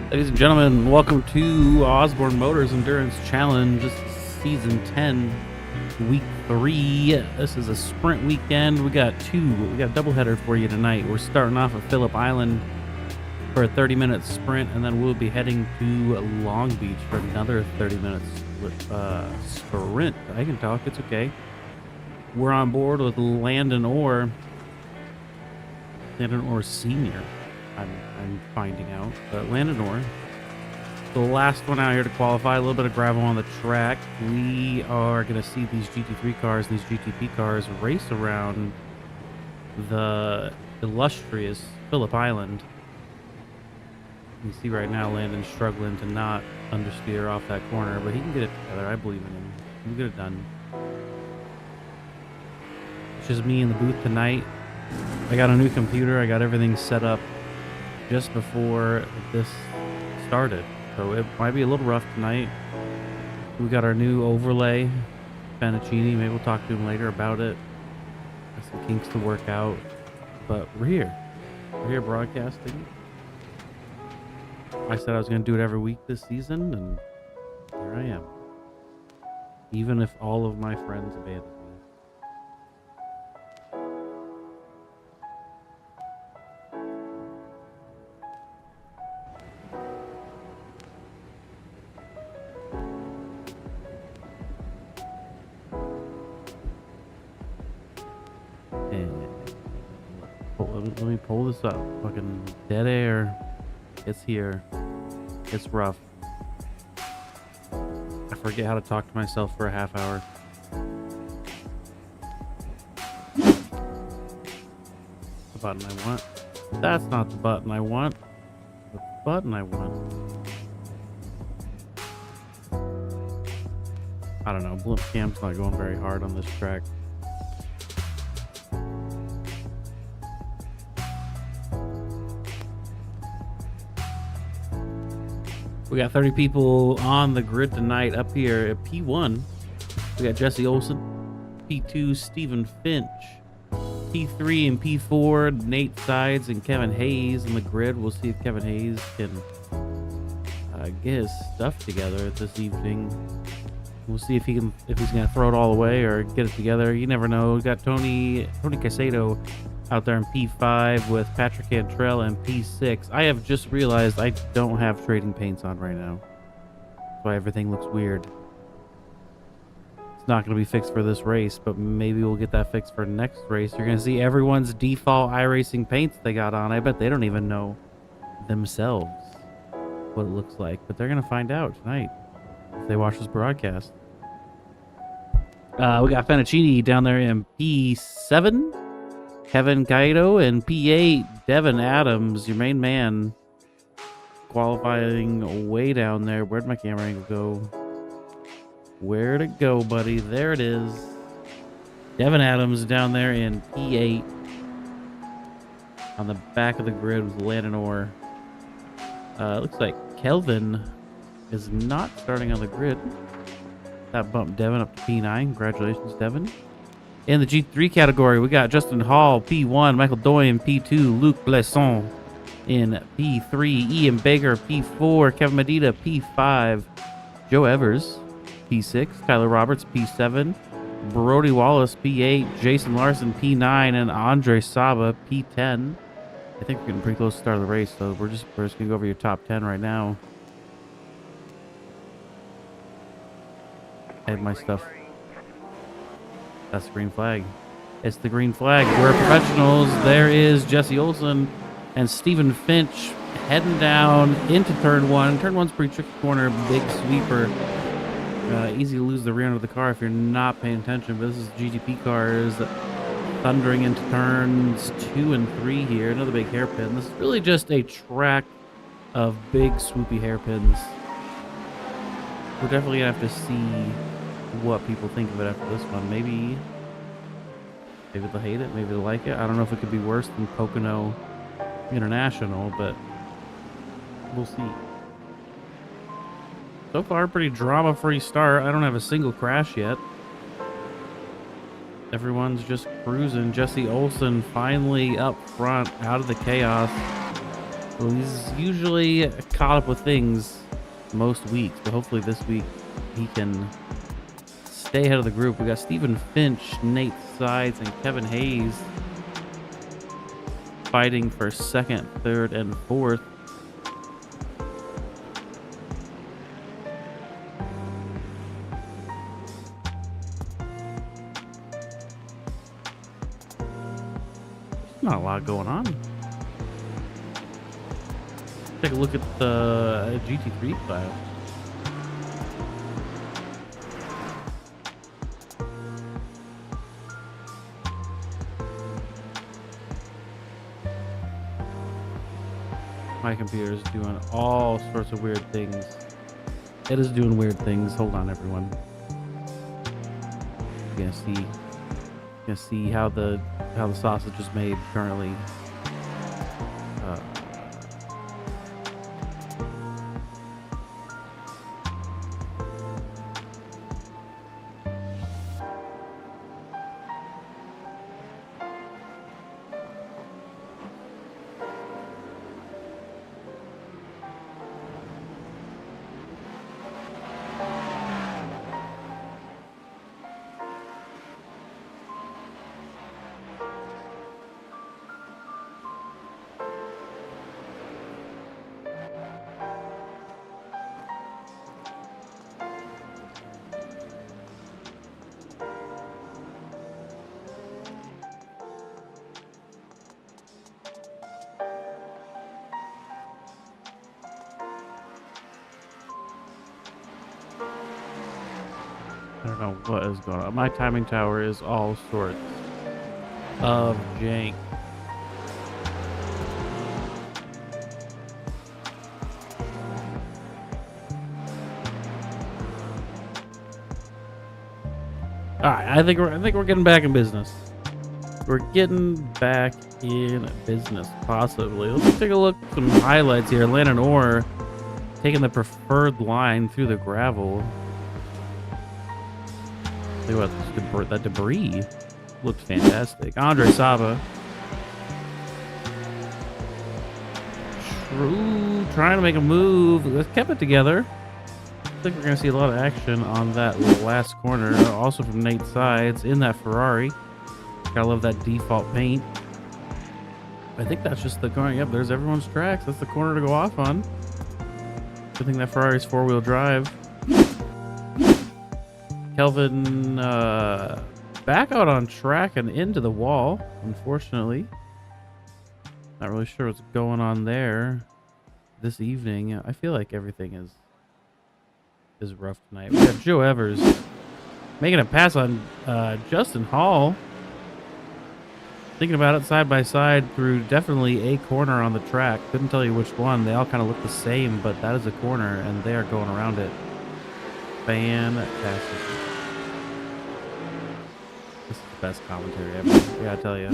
Ladies and gentlemen, welcome to Osborne Motors Endurance Challenge. This is Season 10, Week 3. This is a sprint weekend. We got a doubleheader for you tonight. We're starting off at Phillip Island for a 30-minute sprint, and then we'll be heading to Long Beach for another 30-minute sprint. I can talk, it's okay. We're on board with Landon Orr Sr., I'm finding out. Landon Orr, the last one out here to qualify. A little bit of gravel on the track. We are going to see these GT3 cars and these GTP cars race around the illustrious Phillip Island. You can see right now Landon's struggling to not understeer off that corner, but he can get it together. I believe in him. He can get it done. It's just me in the booth tonight. I got a new computer. I got everything set up just before this started, so it might be a little rough tonight. We got our new overlay, Fanaccini. Maybe we'll talk to him later about it. Got some kinks to work out, but we're here broadcasting. I said I was going to do it every week this season, and here I am, even if all of my friends abandon me. Let me pull this up. Fucking dead air. It's here. It's rough. I forget how to talk to myself for a half hour. The button I want. That's not the button I want. The button I want. I don't know. Blimp cam's not going very hard on this track. We got 30 people on the grid tonight. Up here at P1, we got Jesse Olsen. P2, Stephen Finch. P3 and P4, Nate Sides and Kevin Hayes on the grid. We'll see if Kevin Hayes can get his stuff together this evening. We'll see if he's gonna throw it all away or get it together. You never know. We got Tony Casado out there in P5 with Patrick Cantrell in P6. I have just realized I don't have trading paints on right now. That's why everything looks weird. It's not going to be fixed for this race, but maybe we'll get that fixed for next race. You're going to see everyone's default iRacing paints they got on. I bet they don't even know themselves what it looks like, but they're going to find out tonight if they watch this broadcast. We got Fanaccini down there in P7. Kevin Kaido and P8, Devin Adams, your main man, qualifying way down there. Where'd my camera angle go? Where'd it go, buddy? There it is. Devin Adams down there in P8 on the back of the grid with Landon Orr. Looks like Kelvin is not starting on the grid. That bumped Devin up to P9. Congratulations, Devin. In the G3 category, we got Justin Hall, P1, Michael Doyen, P2, Luc Blesson in P3, Ian Baker, P4, Kevin Medina, P5, Joe Evers, P6, Tyler Roberts, P7, Brody Wallace, P8, Jason Larson, P9, and Andre Saba, P10. I think we're getting pretty close to the start of the race, so we're just going to go over your top 10 right now. I have my stuff. That's the green flag. It's the green flag. We're professionals. There is Jesse Olsen and Stephen Finch heading down into turn one. Turn one's pretty tricky corner, big sweeper. Easy to lose the rear end of the car if you're not paying attention. But this is GTP cars thundering into turns 2 and 3 here. Another big hairpin. This is really just a track of big swoopy hairpins. We're definitely gonna have to see what people think of it after this one. Maybe they'll hate it, maybe they'll like it. I don't know if it could be worse than Pocono International, but we'll see. So far, pretty drama-free start. I don't have a single crash yet. Everyone's just cruising. Jesse Olsen finally up front, out of the chaos. Well, he's usually caught up with things most weeks, but hopefully this week he can stay ahead of the group. We got Stephen Finch, Nate Sides, and Kevin Hayes fighting for second, third, and fourth. Not a lot going on. Take a look at the GT3 file. My computer is doing all sorts of weird things. It is doing weird things. Hold on, everyone. You're gonna see how the sausage is made currently. I don't know what is going on. My timing tower is all sorts of jank. All right, I think we're getting back in business. We're getting back in business, possibly. Let's take a look at some highlights here. Landon Orr taking the preferred line through the gravel. Look at what that debris looked fantastic. Andre Saba. True, trying to make a move. Let's keep it together. I think we're going to see a lot of action on that last corner. Also from Nate Sides in that Ferrari. Gotta love that default paint. I think that's just the corner. Yep, there's everyone's tracks. That's the corner to go off on. Good thing that Ferrari's four-wheel drive. Kelvin back out on track and into the wall, unfortunately. Not really sure what's going on there this evening. I feel like everything is rough tonight. We got Joe Evers making a pass on Justin Hall. Thinking about it side by side through definitely a corner on the track. Couldn't tell you which one. They all kind of look the same, but that is a corner and they are going around it. Fantastic. This is the best commentary ever. I gotta tell you.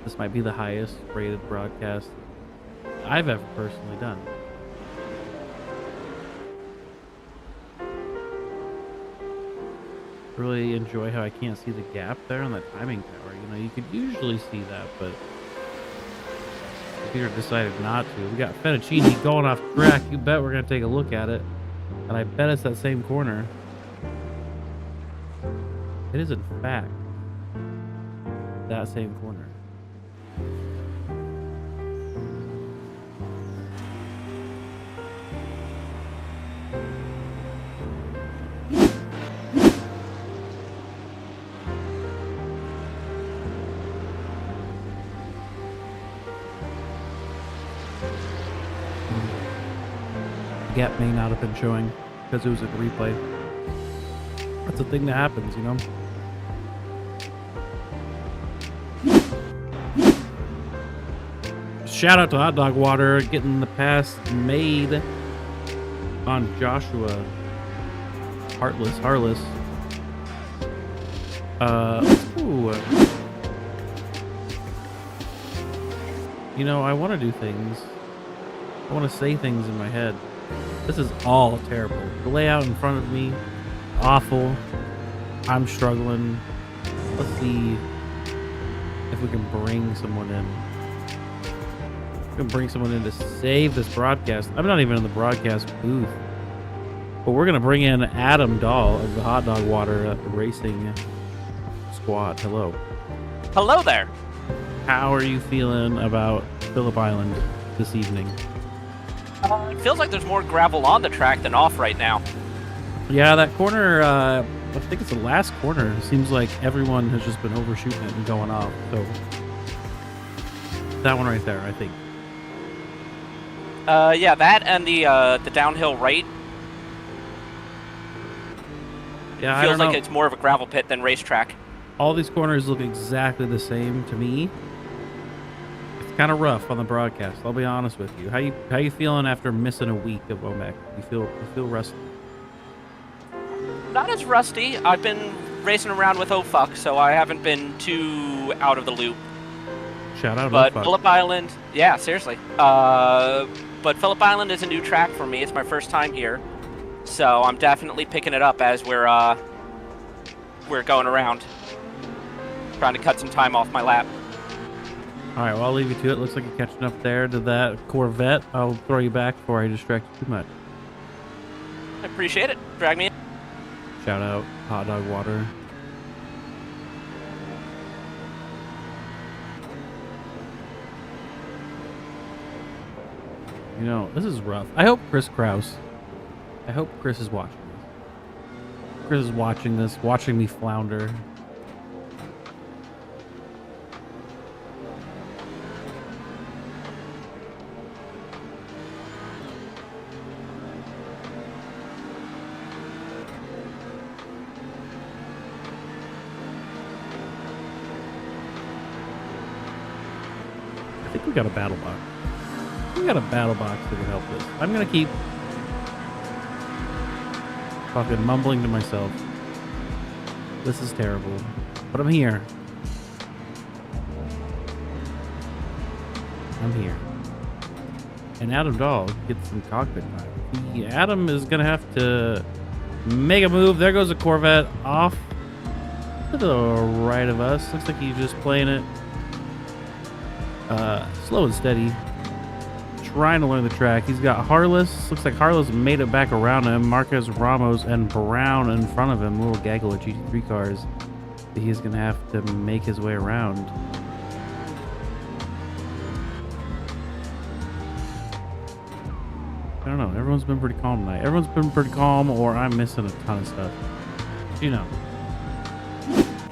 This might be the highest rated broadcast I've ever personally done. Really enjoy how I can't see the gap there on that timing tower. You know, you could usually see that, but the computer decided not to. We got Fettuccine going off track. You bet we're gonna take a look at it. And I bet it's that same corner. It is in fact that same corner. The gap may not have been showing because it was a replay. That's a thing that happens, you know? Shout out to Hot Dog Water getting the pass made on Joshua. Heartless. Ooh. You know, I want to do things. I want to say things in my head. This is all terrible. The layout in front of me, awful. I'm struggling. Let's see if we can bring someone in. I'm gonna bring someone in to save this broadcast. I'm not even in the broadcast booth. But we're gonna bring in Adam Dahl of the Hot Dog Water Racing Squad. Hello. Hello there. How are you feeling about Phillip Island this evening? It feels like there's more gravel on the track than off right now. Yeah, that corner, I think it's the last corner. It seems like everyone has just been overshooting it and going off. So that one right there, I think. Yeah, that and the downhill right. Yeah, I feels don't like know. it's more of a gravel pit than racetrack. All these corners look exactly the same to me. It's kind of rough on the broadcast. I'll be honest with you. How you feeling after missing a week of OMEC? You feel rusty? Not as rusty. I've been racing around with OFUC, so I haven't been too out of the loop. Shout out, But OFUC. Phillip Island, yeah, seriously. But Phillip Island is a new track for me. It's my first time here, so I'm definitely picking it up as we're going around, trying to cut some time off my lap. All right, well, I'll leave you to it. Looks like you're catching up there to that Corvette. I'll throw you back before I distract you too much. I appreciate it. Drag me in. Shout out Hot Dog Water. You know, this is rough. I hope Chris is watching this. Chris is watching this, watching me flounder. I think we got a battle box. We got a battle box that can help this. I'm gonna keep fucking mumbling to myself. This is terrible, but I'm here. I'm here. And Adam Dahl gets some cockpit time. Adam is gonna have to make a move. There goes a Corvette off to the right of us. Looks like he's just playing it slow and steady, trying to learn the track. He's got Harless. Looks like Harless made it back around him. Marquez Ramos and Brown in front of him. A little gaggle of GT3 cars that he's going to have to make his way around. I don't know. Everyone's been pretty calm tonight. Everyone's been pretty calm, or I'm missing a ton of stuff. You know.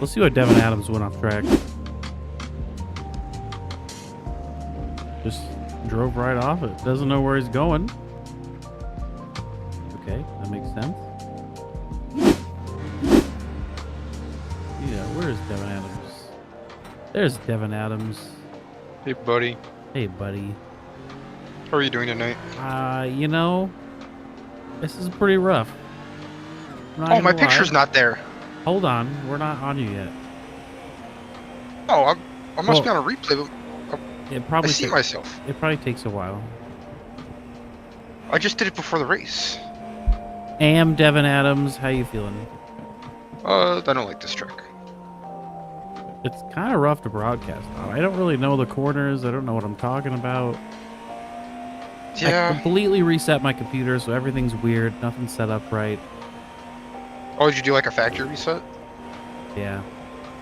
Let's see what Devin Adams went off track. Just drove right off it. Doesn't know where he's going. Okay, that makes sense. Yeah, where's Devin Adams? There's Devin Adams. Hey, buddy. Hey, buddy. How are you doing tonight? You know, this is pretty rough. Oh, my picture's not there. Hold on, we're not on you yet. Oh, I must be on a replay, but It probably I see myself. It probably takes a while. I just did it before the race. Am Devin Adams, how you feeling? I don't like this track. It's kind of rough to broadcast on. I don't really know the corners. I don't know what I'm talking about. Yeah. I completely reset my computer, so everything's weird. Nothing's set up right. Oh, did you do like a factory reset? Yeah.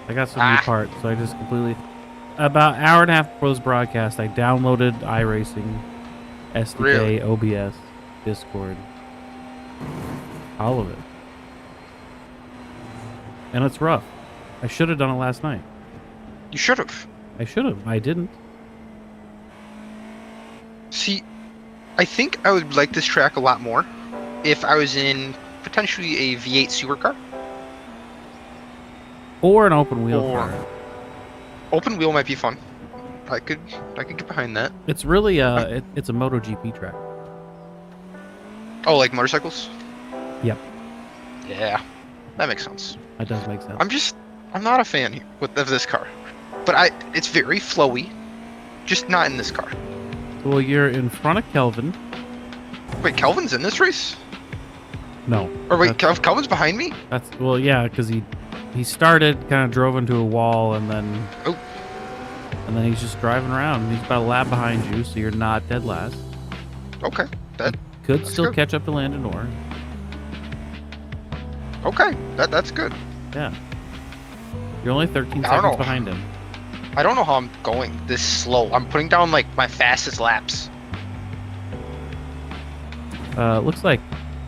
I got some new parts, so I just completely... About an hour and a half before this broadcast, I downloaded iRacing, SDK, Really? OBS, Discord. All of it. And it's rough. I should have done it last night. You should have. I should have. I didn't. See, I think I would like this track a lot more if I was in potentially a V8 supercar. Or an open wheel car. Open wheel might be fun. I could get behind that. It's really it's a MotoGP track. Oh, like motorcycles? Yep. Yeah, that makes sense. That does make sense. I'm not a fan of this car, but it's very flowy, just not in this car. Well, you're in front of Kelvin. Wait, Kelvin's in this race? No. Or wait, Kelvin's behind me? That's well, yeah, because he started, kind of drove into a wall, and then Oh. And then he's just driving around. He's about a lap behind you, so you're not dead last. Okay. Could That's still good. catch up to Landon Orr. Okay. That's good. Yeah. You're only 13 I don't seconds know. behind him. I don't know how I'm going this slow. I'm putting down like my fastest laps. Looks like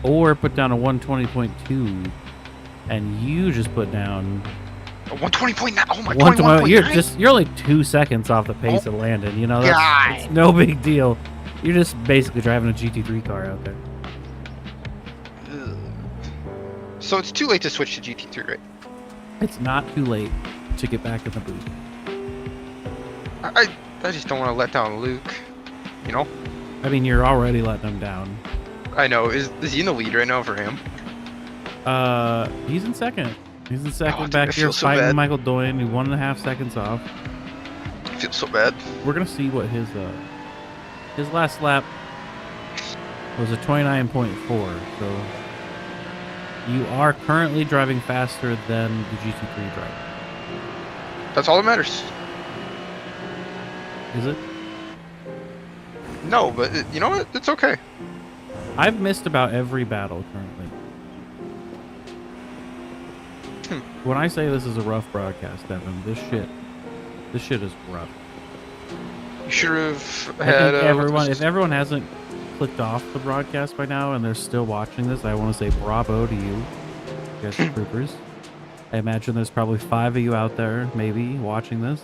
Orr put down a 120.2, and you just put down 120.9. Oh my 120. You're only 2 seconds off the pace of Landon. You know, that's it's no big deal. You're just basically driving a GT3 car out there. So it's too late to switch to GT3, right? It's not too late to get back in the booth. I just don't want to let down Luke. You know? I mean, you're already letting him down. I know. Is he in the lead right now for him? He's in second. He's in second dude, back I here feel so fighting bad. Michael Doyen. He's 1.5 seconds off. I feel so bad. We're gonna see what his last lap was a 29.4. So you are currently driving faster than the GT3 driver. That's all that matters. Is it? No, but you know what? It's okay. I've missed about every battle currently. When I say this is a rough broadcast, Evan, this shit is rough. You should have I had think if everyone hasn't clicked off the broadcast by now and they're still watching this, I want to say bravo to you. You guys are troopers. I imagine there's probably 5 of you out there, maybe, watching this.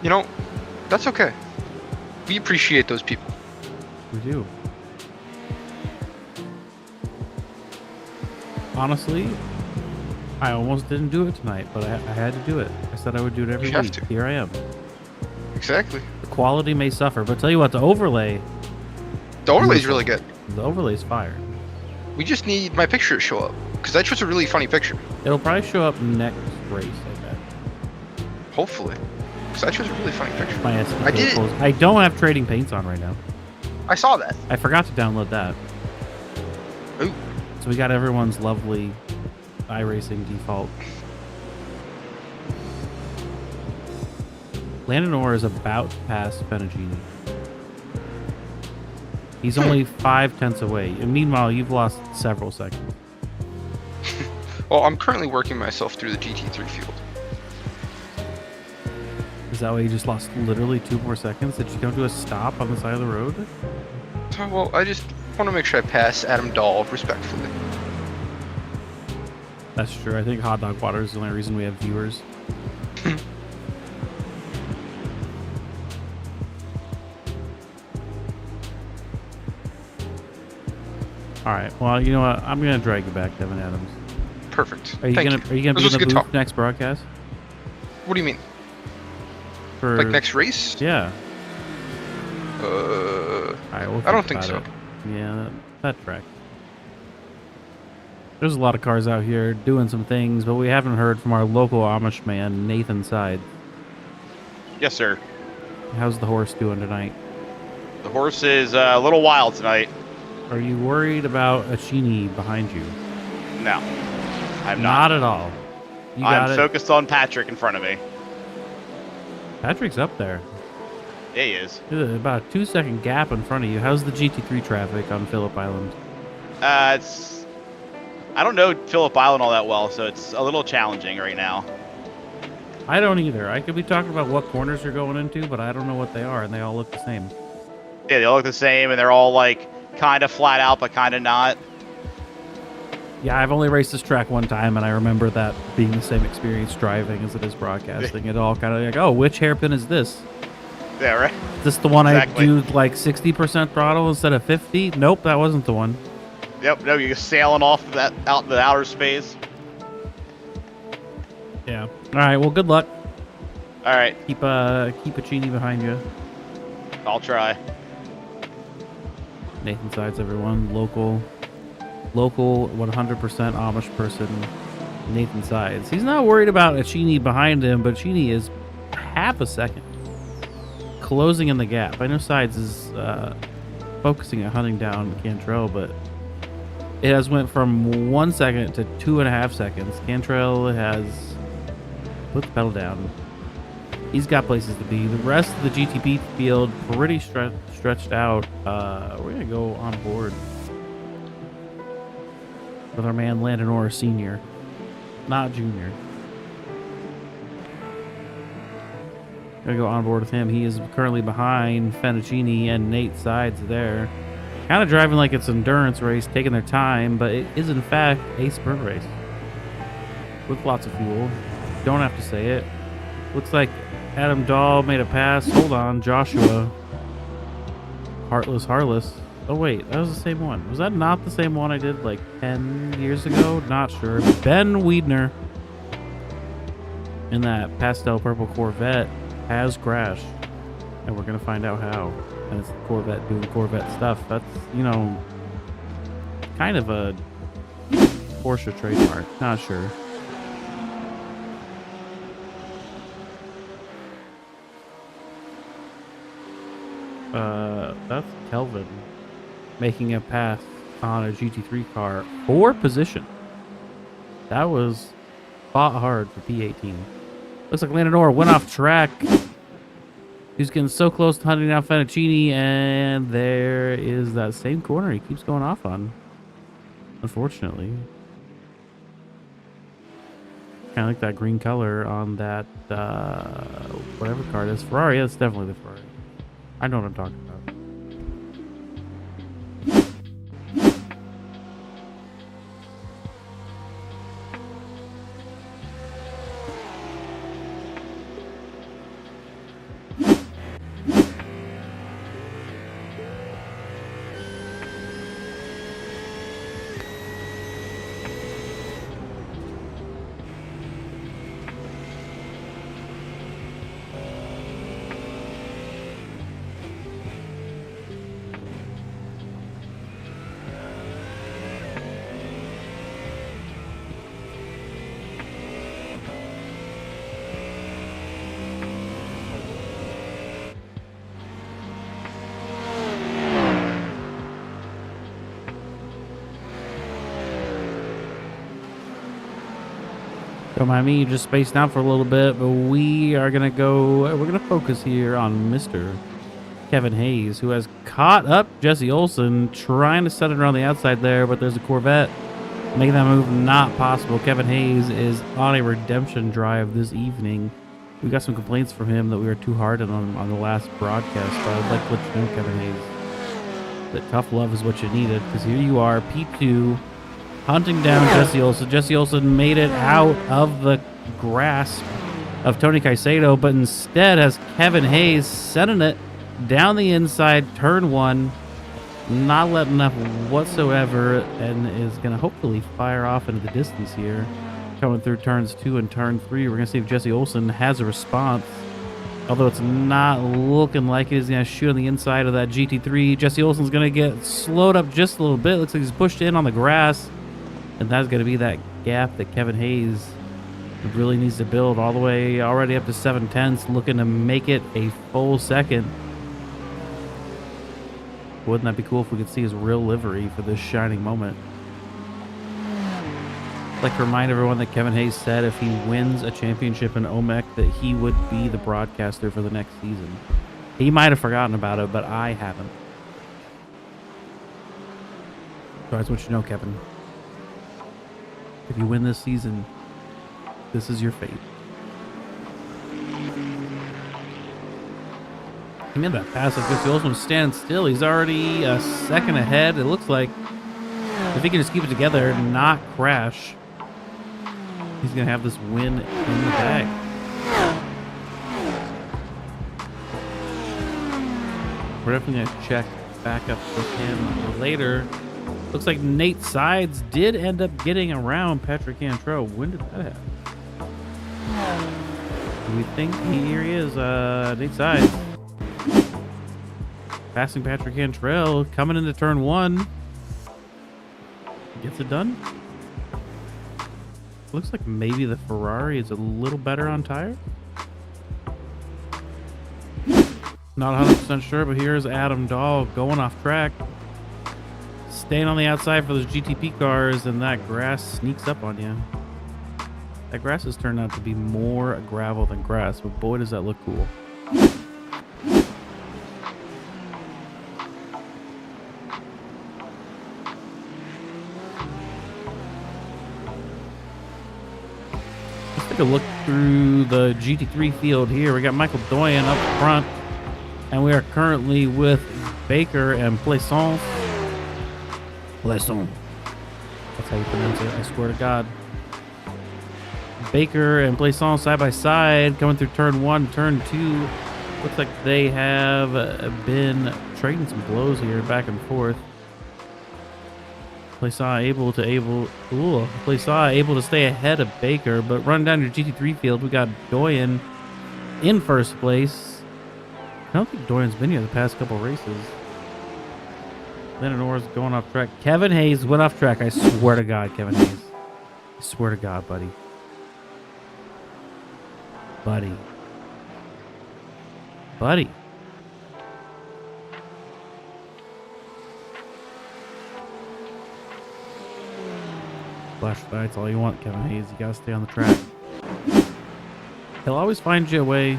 You know, that's okay. We appreciate those people. We do. Honestly, I almost didn't do it tonight, but I had to do it. I said I would do it every You have week. to. Here I am. Exactly. The quality may suffer, but tell you what, the overlay's really good. The overlay's fire. We just need my picture to show up because that was a really funny picture. It'll probably show up next race, I bet. Hopefully, because that was a really funny picture. My SDK I did it. pulls. I don't have trading paints on right now. I saw that. I forgot to download that. Ooh. So we got everyone's lovely iRacing default. Landon Orr is about to pass Fenagini. He's only 5/10 away. And meanwhile, you've lost several seconds. Well, I'm currently working myself through the GT3 field. Is that why you just lost literally 2 more seconds? Did you come to a stop on the side of the road? So, well, I just want to make sure I pass Adam Dahl respectfully. That's true. I think hot dog water is the only reason we have viewers. All right. Well, you know what? I'm gonna drag you back, Devin Adams. Perfect. Are you Thank gonna you. Are you gonna This be was in a the good booth talk. next broadcast? What do you mean? For Like next race? Yeah. Uh, All right. We'll I don't think think so. about it. Yeah, that track. There's a lot of cars out here doing some things, but we haven't heard from our local Amish man, Nathan Side. Yes, sir. How's the horse doing tonight? The horse is a little wild tonight. Are you worried about a Chini behind you? No, I'm not. At all. You got I'm it. focused on Patrick in front of me. Patrick's up there. Yeah, he is. There's about a 2-second gap in front of you. How's the GT3 traffic on Phillip Island? I don't know Phillip Island all that well, so it's a little challenging right now. I don't either. I could be talking about what corners you're going into, but I don't know what they are, and they all look the same. Yeah, they all look the same, and they're all like kind of flat out, but kind of not. Yeah, I've only raced this track one time, and I remember that being the same experience driving as it is broadcasting. It all kind of like, oh, which hairpin is this? Yeah, right. Is this the one Exactly. I do like 60% throttle instead of 50? Nope, that wasn't the one. Yep. No, you're sailing off that out in the outer space. Yeah. All right. Well, good luck. All right, Keep a Chini behind you. I'll try. Nathan Sides, everyone. Local 100% Amish person. Nathan Sides. He's not worried about a Chini behind him, but Chini is half a second closing in the gap. I know Sides is focusing on hunting down Cantrell, but it has went from 1 second to 2.5 seconds. Cantrell has put the pedal down. He's got places to be. The rest of the GTP field pretty stretched out. We're gonna go on board with our man Landon Orr Sr., not Junior. Gonna go on board with him. He is currently behind Fettuccini and Nate Sides there. Kind of driving like it's an endurance race, taking their time, but it is in fact a sprint race with lots of fuel. Don't have to say it. Looks like Adam Dahl made a pass. Hold on, Joshua. Heartless. Oh wait, that was the same one. Was that not the same one I did like 10 years ago? Not sure. Ben Wiedner in that pastel purple Corvette has crashed, and we're gonna find out how. And it's the Corvette doing Corvette stuff. That's, you know, kind of a Porsche trademark. Not sure. That's Kelvin making a pass on a GT3 car for position. That was fought hard for P18. Looks like Landon Orr went off track. He's getting so close to hunting down Fettuccini, and there is that same corner he keeps going off on, unfortunately. Kind of like that green color on that, whatever car it is. Ferrari, that's definitely the Ferrari. I know what I'm talking about. Don't mind me, just spaced out for a little bit, but we are gonna we're gonna focus here on Mr. Kevin Hayes, who has caught up Jesse Olsen, trying to set it around the outside there, but there's a Corvette making that move not possible. Kevin Hayes is on a redemption drive this evening. We got some complaints from him that we were too hard on the last broadcast, but I'd like to let you know, Kevin Hayes, that tough love is what you needed, because here you are, P2, hunting down Jesse Olsen. Jesse Olsen made it out of the grasp of Tony Caicedo, but instead has Kevin Hayes sending it down the inside, turn one, not letting up whatsoever, and is going to hopefully fire off into the distance here. Coming through turns 2 and turn 3, we're going to see if Jesse Olsen has a response. Although it's not looking like it. He's going to shoot on the inside of that GT3. Jesse Olsen's going to get slowed up just a little bit. Looks like he's pushed in on the grass. And that's going to be that gap that Kevin Hayes really needs to build all the way already up to 7/10, looking to make it a full second. Wouldn't that be cool if we could see his real livery for this shining moment? I'd like to remind everyone that Kevin Hayes said if he wins a championship in OMEC that he would be the broadcaster for the next season. He might have forgotten about it, but I haven't. So that's what you know, Kevin. If you win this season, this is your fate. He made that pass like Jesse Olsen was standing still. He's already a second ahead. It looks like if he can just keep it together and not crash, he's going to have this win in the bag. We're definitely going to check back up with him later. Looks like Nate Sides did end up getting around Patrick Cantrell. When did that happen? We think here he is, Nate Sides. Passing Patrick Cantrell, coming into turn 1. Gets it done. Looks like maybe the Ferrari is a little better on tire. Not 100% sure, but here's Adam Dahl going off track. Staying on the outside for those GTP cars, and that grass sneaks up on you. That grass has turned out to be more gravel than grass, but boy, does that look cool. Let's take a look through the GT3 field here. We got Michael Doyen up front, and we are currently with Baker and Plaisance. Plaisance. That's how you pronounce it, I swear to God. Baker and Plaisance side by side, coming through turn 1, turn 2. Looks like they have been trading some blows here, back and forth. Plaisance able to stay ahead of Baker, but run down your GT3 field, we got Doyen in first place. I don't think Doyen's been here the past couple races. Lennon Orr's going off track. Kevin Hayes went off track. I swear to God, Kevin Hayes. I swear to God, buddy. Buddy. Flashlights all you want, Kevin Hayes. You gotta stay on the track. He'll always find you a way.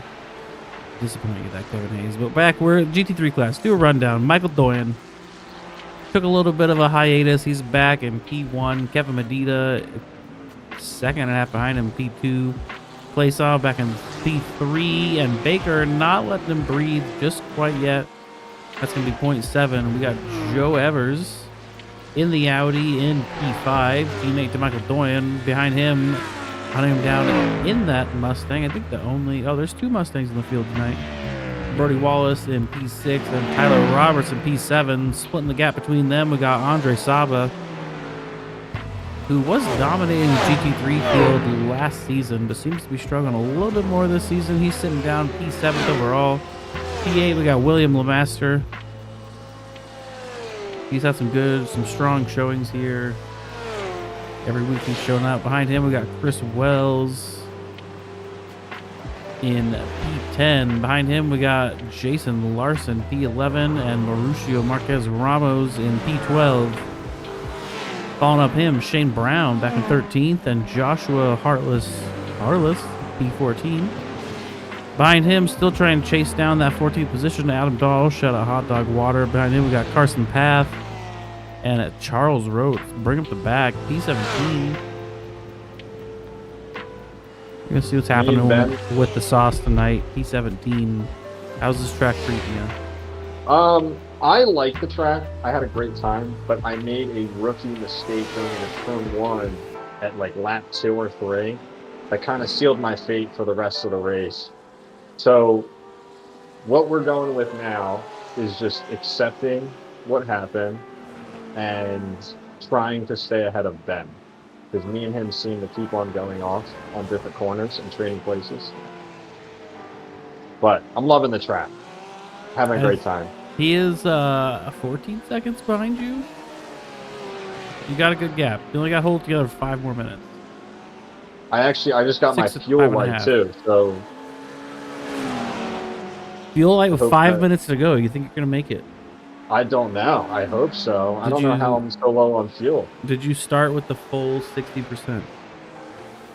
Disappoint you, that Kevin Hayes. But back, we're at GT3 class. Do a rundown. Michael Doyen took a little bit of a hiatus. He's back in P1. Kevin Medina, second and a half behind him, P2. Plaisance back in P3, and Baker not letting him breathe just quite yet. That's going to be 0.7. We got Joe Evers in the Audi in P5, teammate to Michael Doyen. Behind him, hunting him down in that Mustang. I think there's 2 Mustangs in the field tonight. Brody Wallace in P6 and Tyler Roberts in P7. Splitting the gap between them, we got Andre Saba, who was dominating the GT3 field last season, but seems to be struggling a little bit more this season. He's sitting down P7th overall. P8, we got William Lemaster. He's had some strong showings here. Every week he's showing up. Behind him, we got Chris Wells in P10. Behind him, we got Jason Larson, P11, and Mauricio Marquez Ramos in P12. Following up him, Shane Brown back in 13th, and Joshua Hartless, P14. Behind him, still trying to chase down that 14th position, Adam Dahl, shut out Hot Dog Water. Behind him, we got Carson Path and Charles Rotes. Bring up the back, P17. We're going to see what's happening with the sauce tonight. P17. How's this track treating you? I like the track. I had a great time, but I made a rookie mistake going into turn 1 at like lap 2 or 3 that kind of sealed my fate for the rest of the race. So what we're going with now is just accepting what happened and trying to stay ahead of Ben. Because me and him seem to keep on going off on different corners and trading places. But I'm loving the track. Having a great time. He is 14 seconds behind you. You got a good gap. You only got to hold it together for 5 more minutes. I just got my fuel light too, so... Fuel light with 5 minutes to go. You think you're going to make it? I don't know. I hope so. I don't know how I'm so low on fuel. Did you start with the full 60%?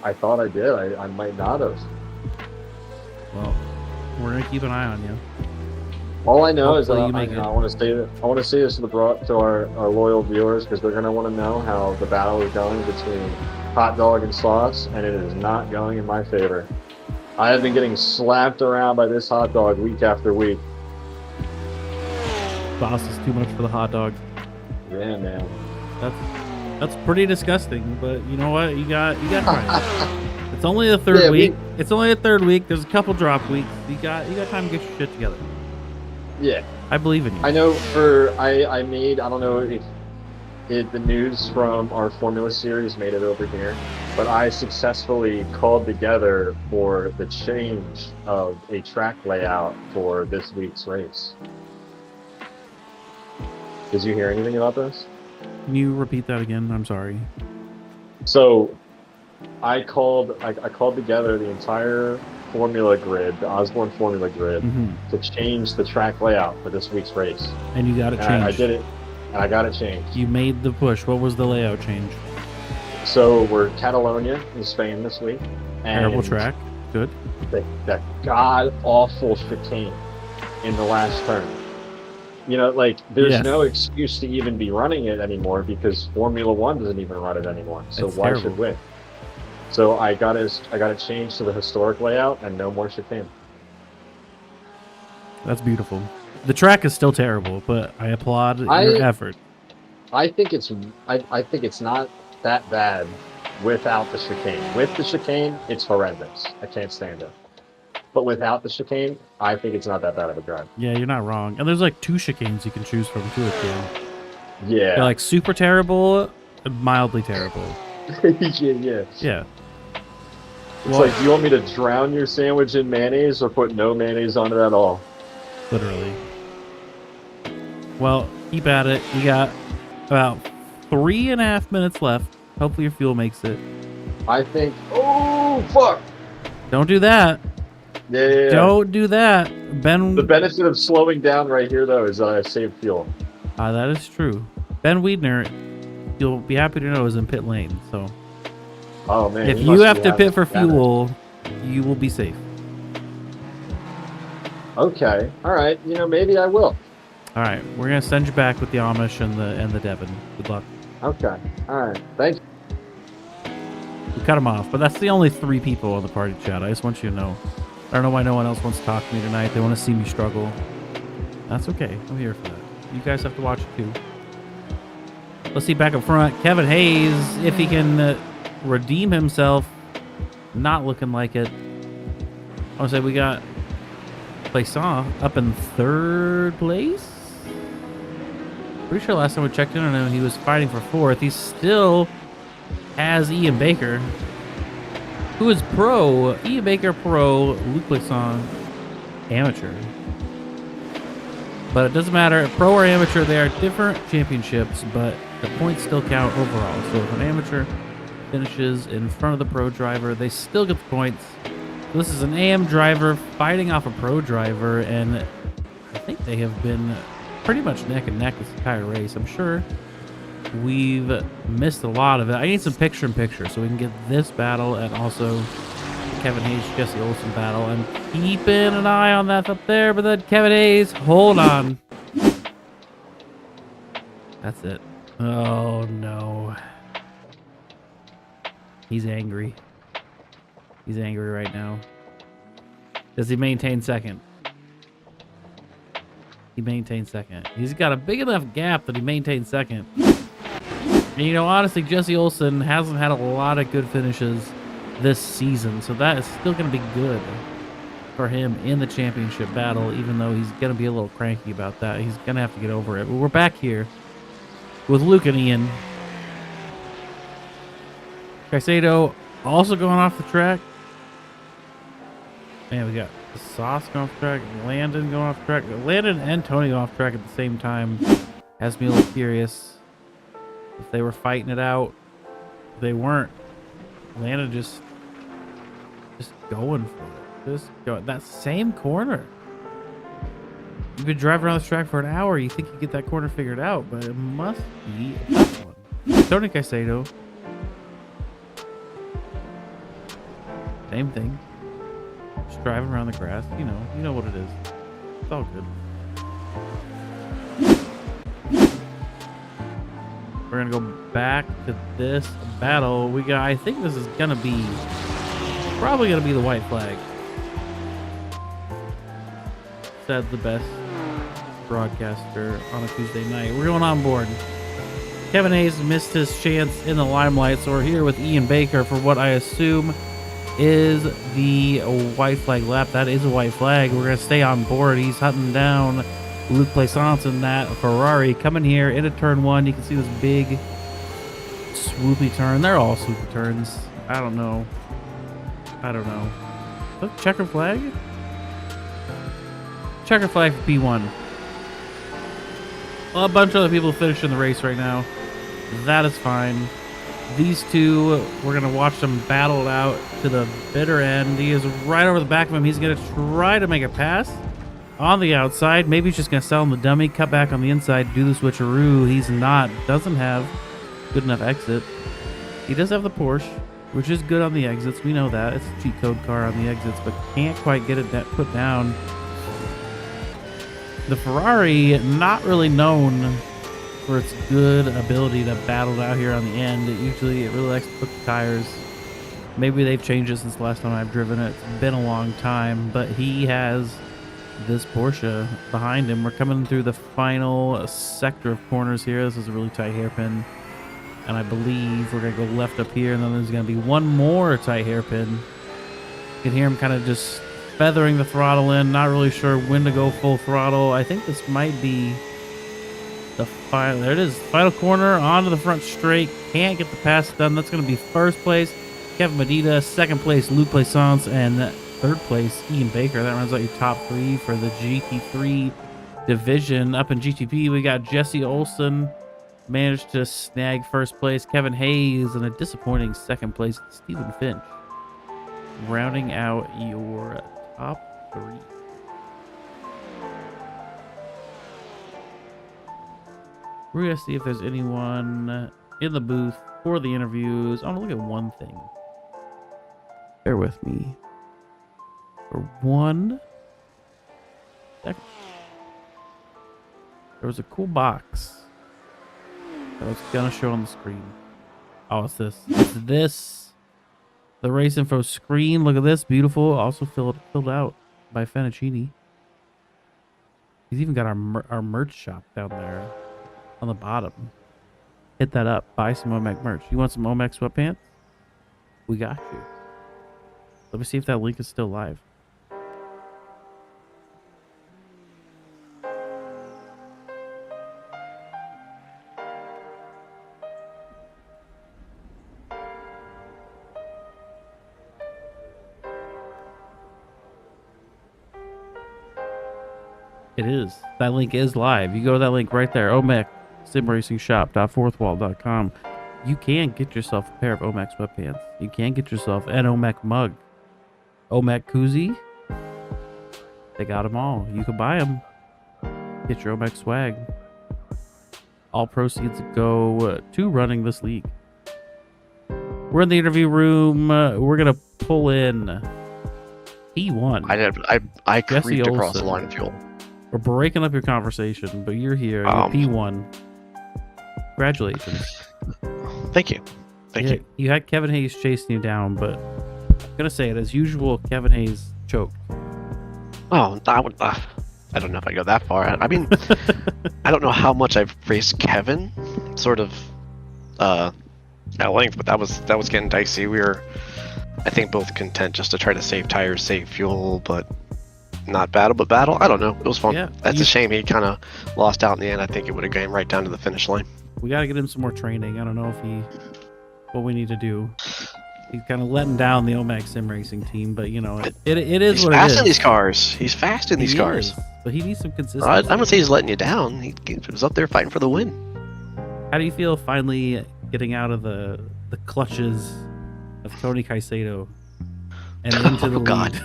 I thought I did. I might not have. Well, we're going to keep an eye on you. All I know Hopefully is I want to say this to our loyal viewers, because they're going to want to know how the battle is going between Hot Dog and Sauce, and it is not going in my favor. I have been getting slapped around by this hot dog week after week. Sauce is too much for the hot dog. Yeah, man. That's pretty disgusting, but you know what? You got time. It's only the third week. It's only the third week. There's a couple drop weeks. You got time to get your shit together. Yeah. I believe in you. I know I don't know if the news from our Formula Series made it over here, but I successfully called together for the change of a track layout for this week's race. Did you hear anything about this? Can you repeat that again? I'm sorry. So I called together the entire formula grid, the Osborne formula grid, to change the track layout for this week's race. And you got it changed. I did it, and I got it changed. You made the push. What was the layout change? So we're in Catalonia in Spain this week. And Terrible track. Good. That god awful chicane in the last turn. You know, like there's Yes. no excuse to even be running it anymore because Formula One doesn't even run it anymore. So It's why terrible. should we? So I got it changed to the historic layout and no more chicane. That's beautiful. The track is still terrible, but I applaud your effort. I think it's not that bad without the chicane. With the chicane, it's horrendous. I can't stand it. But without the chicane, I think it's not that bad of a drive. Yeah, you're not wrong. And there's like 2 chicanes you can choose from too at the end. Yeah. They're like super terrible, and mildly terrible. yeah. Yeah. It's like, do you want me to drown your sandwich in mayonnaise or put no mayonnaise on it at all? Literally. Well, keep at it. You got about 3.5 minutes left. Hopefully your fuel makes it. I think. Oh fuck! Don't do that. Yeah. Don't do that. Ben. The benefit of slowing down right here, though, is that I save fuel. That is true. Ben Wiedner, you'll be happy to know, is in pit lane. So Oh man! if he you must have be to having pit for damage. fuel, you will be safe. Okay. All right. You know, maybe I will. All right, we're gonna send you back with the Amish and the Devon. Good luck. Okay. All right. Thank you. We cut them off, but that's the only 3 people on the party chat. I just want you to know. I don't know why no one else wants to talk to me tonight. They want to see me struggle. That's okay. I'm here for that. You guys have to watch it too. Let's see back up front. Kevin Hayes, if he can redeem himself. Not looking like it. I want to say we got Plaisant up in 3rd place. Pretty sure last time we checked in on him, he was fighting for 4th. He still has Ian Baker, who is pro. Ian Baker pro, Luke Plaisant amateur. But it doesn't matter, pro or amateur, they are different championships, but the points still count overall. So if an amateur finishes in front of the pro driver, they still get the points. So this is an AM driver fighting off a pro driver, and I think they have been pretty much neck and neck this entire race. I'm sure we've missed a lot of it. I need some picture-in-picture so we can get this battle and also the Kevin Hayes, Jesse Olsen battle. I'm keeping an eye on that up there, but then Kevin Hayes, hold on. That's it. Oh, no. He's angry. He's angry right now. Does he maintain second? He maintains second. He's got a big enough gap that he maintains second. And, you know, honestly, Jesse Olsen hasn't had a lot of good finishes this season, so that is still going to be good for him in the championship battle, even though he's going to be a little cranky about that. He's going to have to get over it. But we're back here with Luke and Ian. Caicedo also going off the track. Man, we got Sauce going off track, Landon going off track. Landon and Tony going off track at the same time. Has me a little curious if they were fighting it out. They weren't. Landon just going for it. Just going that same corner. You've been driving around this track for an hour. You think you get that corner figured out, but it must be a tough one. Tony Caicedo. Same thing. Just driving around the grass. You know what it is. It's all good. We're gonna go back to this battle. We got. I think this is gonna be probably gonna be the white flag. Said the best broadcaster on a Tuesday night. We're going on board. Kevin Hayes missed his chance in the limelight, so we're here with Ian Baker for what I assume is the white flag lap. That is a white flag. We're gonna stay on board. He's hunting down Luke Plaisant in that Ferrari. Coming here into turn 1, you can see this big swoopy turn. They're all swoopy turns. I don't know. Is that checker flag? Checker flag for P1. Well, a bunch of other people finishing the race right now. That is fine. These two, we're going to watch them battle it out to the bitter end. He is right over the back of him. He's going to try to make a pass on the outside. Maybe he's just going to sell him the dummy, cut back on the inside, do the switcheroo. He's not. Doesn't have good enough exit. He does have the Porsche, which is good on the exits. We know that. It's a cheat code car on the exits, but can't quite get it put down. The Ferrari, not really known for its good ability to battle it out here on the end. It really likes to put the tires. Maybe they've changed it since the last time I've driven it. It's been a long time, but he has this Porsche behind him. We're coming through the final sector of corners here. This is a really tight hairpin. And I believe we're going to go left up here, and then there's going to be one more tight hairpin. You can hear him kind of just feathering the throttle in, not really sure when to go full throttle. I think this might be the final. There it is, final corner onto the front straight. Can't get the pass done. That's going to be first place, Kevin Medina. Second place, Luke Plaisance. And third place, Ian Baker. That runs out your top three for the GT3 division. Up in GTP, we got Jesse Olson. Managed to snag first place. Kevin Hayes in a disappointing second place. Stephen Finch rounding out your top three. We're going to see if there's anyone in the booth for the interviews. I want to look at one thing. Bear with me for 1 second. There was a cool box I was gonna show on the screen. Oh, it's this. It's this. The race info screen. Look at this. Beautiful. Also filled out by Fettuccini. He's even got our merch shop down there on the bottom. Hit that up. Buy some OMEC merch. You want some OMEC sweatpants? We got you. Let me see if that link is still live. It is. That link is live. You go to that link right there. OMEC simracingshop.fourthwall.com. You can get yourself a pair of OMEC sweatpants. You can get yourself an OMEC mug. OMEC koozie. They got them all. You can buy them. Get your OMEC swag. All proceeds go to running this league. We're in the interview room. We're going to pull in P1. I Jesse creeped across the Olson. line of fuel. We're breaking up your conversation, but you're here. You're P1. Congratulations. Thank you. Thank you. You had Kevin Hayes chasing you down, but I'm going to say it as usual, Kevin Hayes choked. Oh, I don't know if I go that far. I mean, I don't know how much I've raced Kevin, sort of at length, but that was getting dicey. We were, I think, both content just to try to save tires, save fuel, but not battle, but battle. I don't know. It was fun. Yeah, That's a shame he kind of lost out in the end. I think it would have gone right down to the finish line. We got to get him some more training. I don't know what we need to do. He's kind of letting down the OMEC sim racing team, but you know, it is He's what it fast is. in these cars. He's fast in these cars. Is, but he needs some consistency. I'm gonna say he's letting you down. He was up there fighting for the win. How do you feel finally getting out of the clutches of Tony Caicedo and into the lead?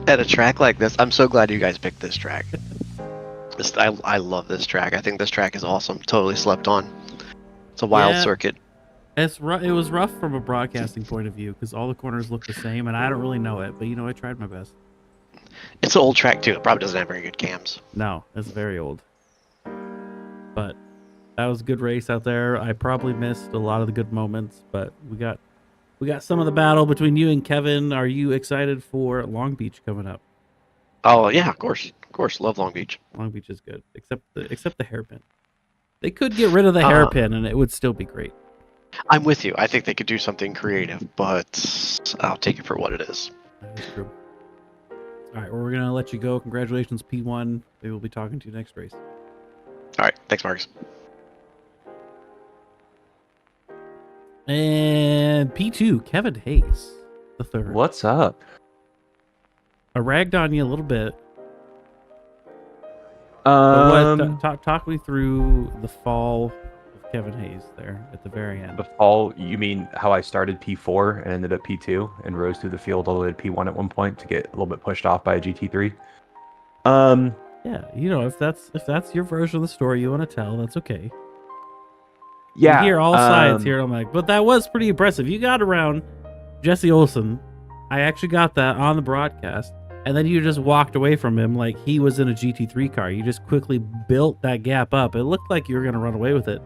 At a track like this, I'm so glad you guys picked this track. I love this track. I think this track is awesome. Totally slept on. It's a wild circuit. It was rough from a broadcasting point of view because all the corners look the same, and I don't really know it. But you know, I tried my best. It's an old track too. It probably doesn't have very good cams. No, it's very old. But that was a good race out there. I probably missed a lot of the good moments, but we got some of the battle between you and Kevin. Are you excited for Long Beach coming up? Oh yeah, of course. Love Long Beach. Long Beach is good, except the hairpin. They could get rid of the hairpin, and it would still be great. I'm with you. I think they could do something creative, but I'll take it for what it is. That's true. All right, well, we're gonna let you go. Congratulations, P1. We will be talking to you next race. All right, thanks, Marcus. And P2, Kevin Hayes, the third. What's up? I ragged on you a little bit. Talk me through the fall of Kevin Hayes there at the very end. The fall, you mean how I started P4 and ended up P2 and rose through the field all the way to P1 at one point to get a little bit pushed off by a GT3? Yeah, you know, if that's your version of the story you want to tell, that's okay. You hear all sides here. I'm like, but that was pretty impressive. You got around Jesse Olsen. I actually got that on the broadcast. And then you just walked away from him like he was in a GT3 car. You just quickly built that gap up. It looked like you were going to run away with it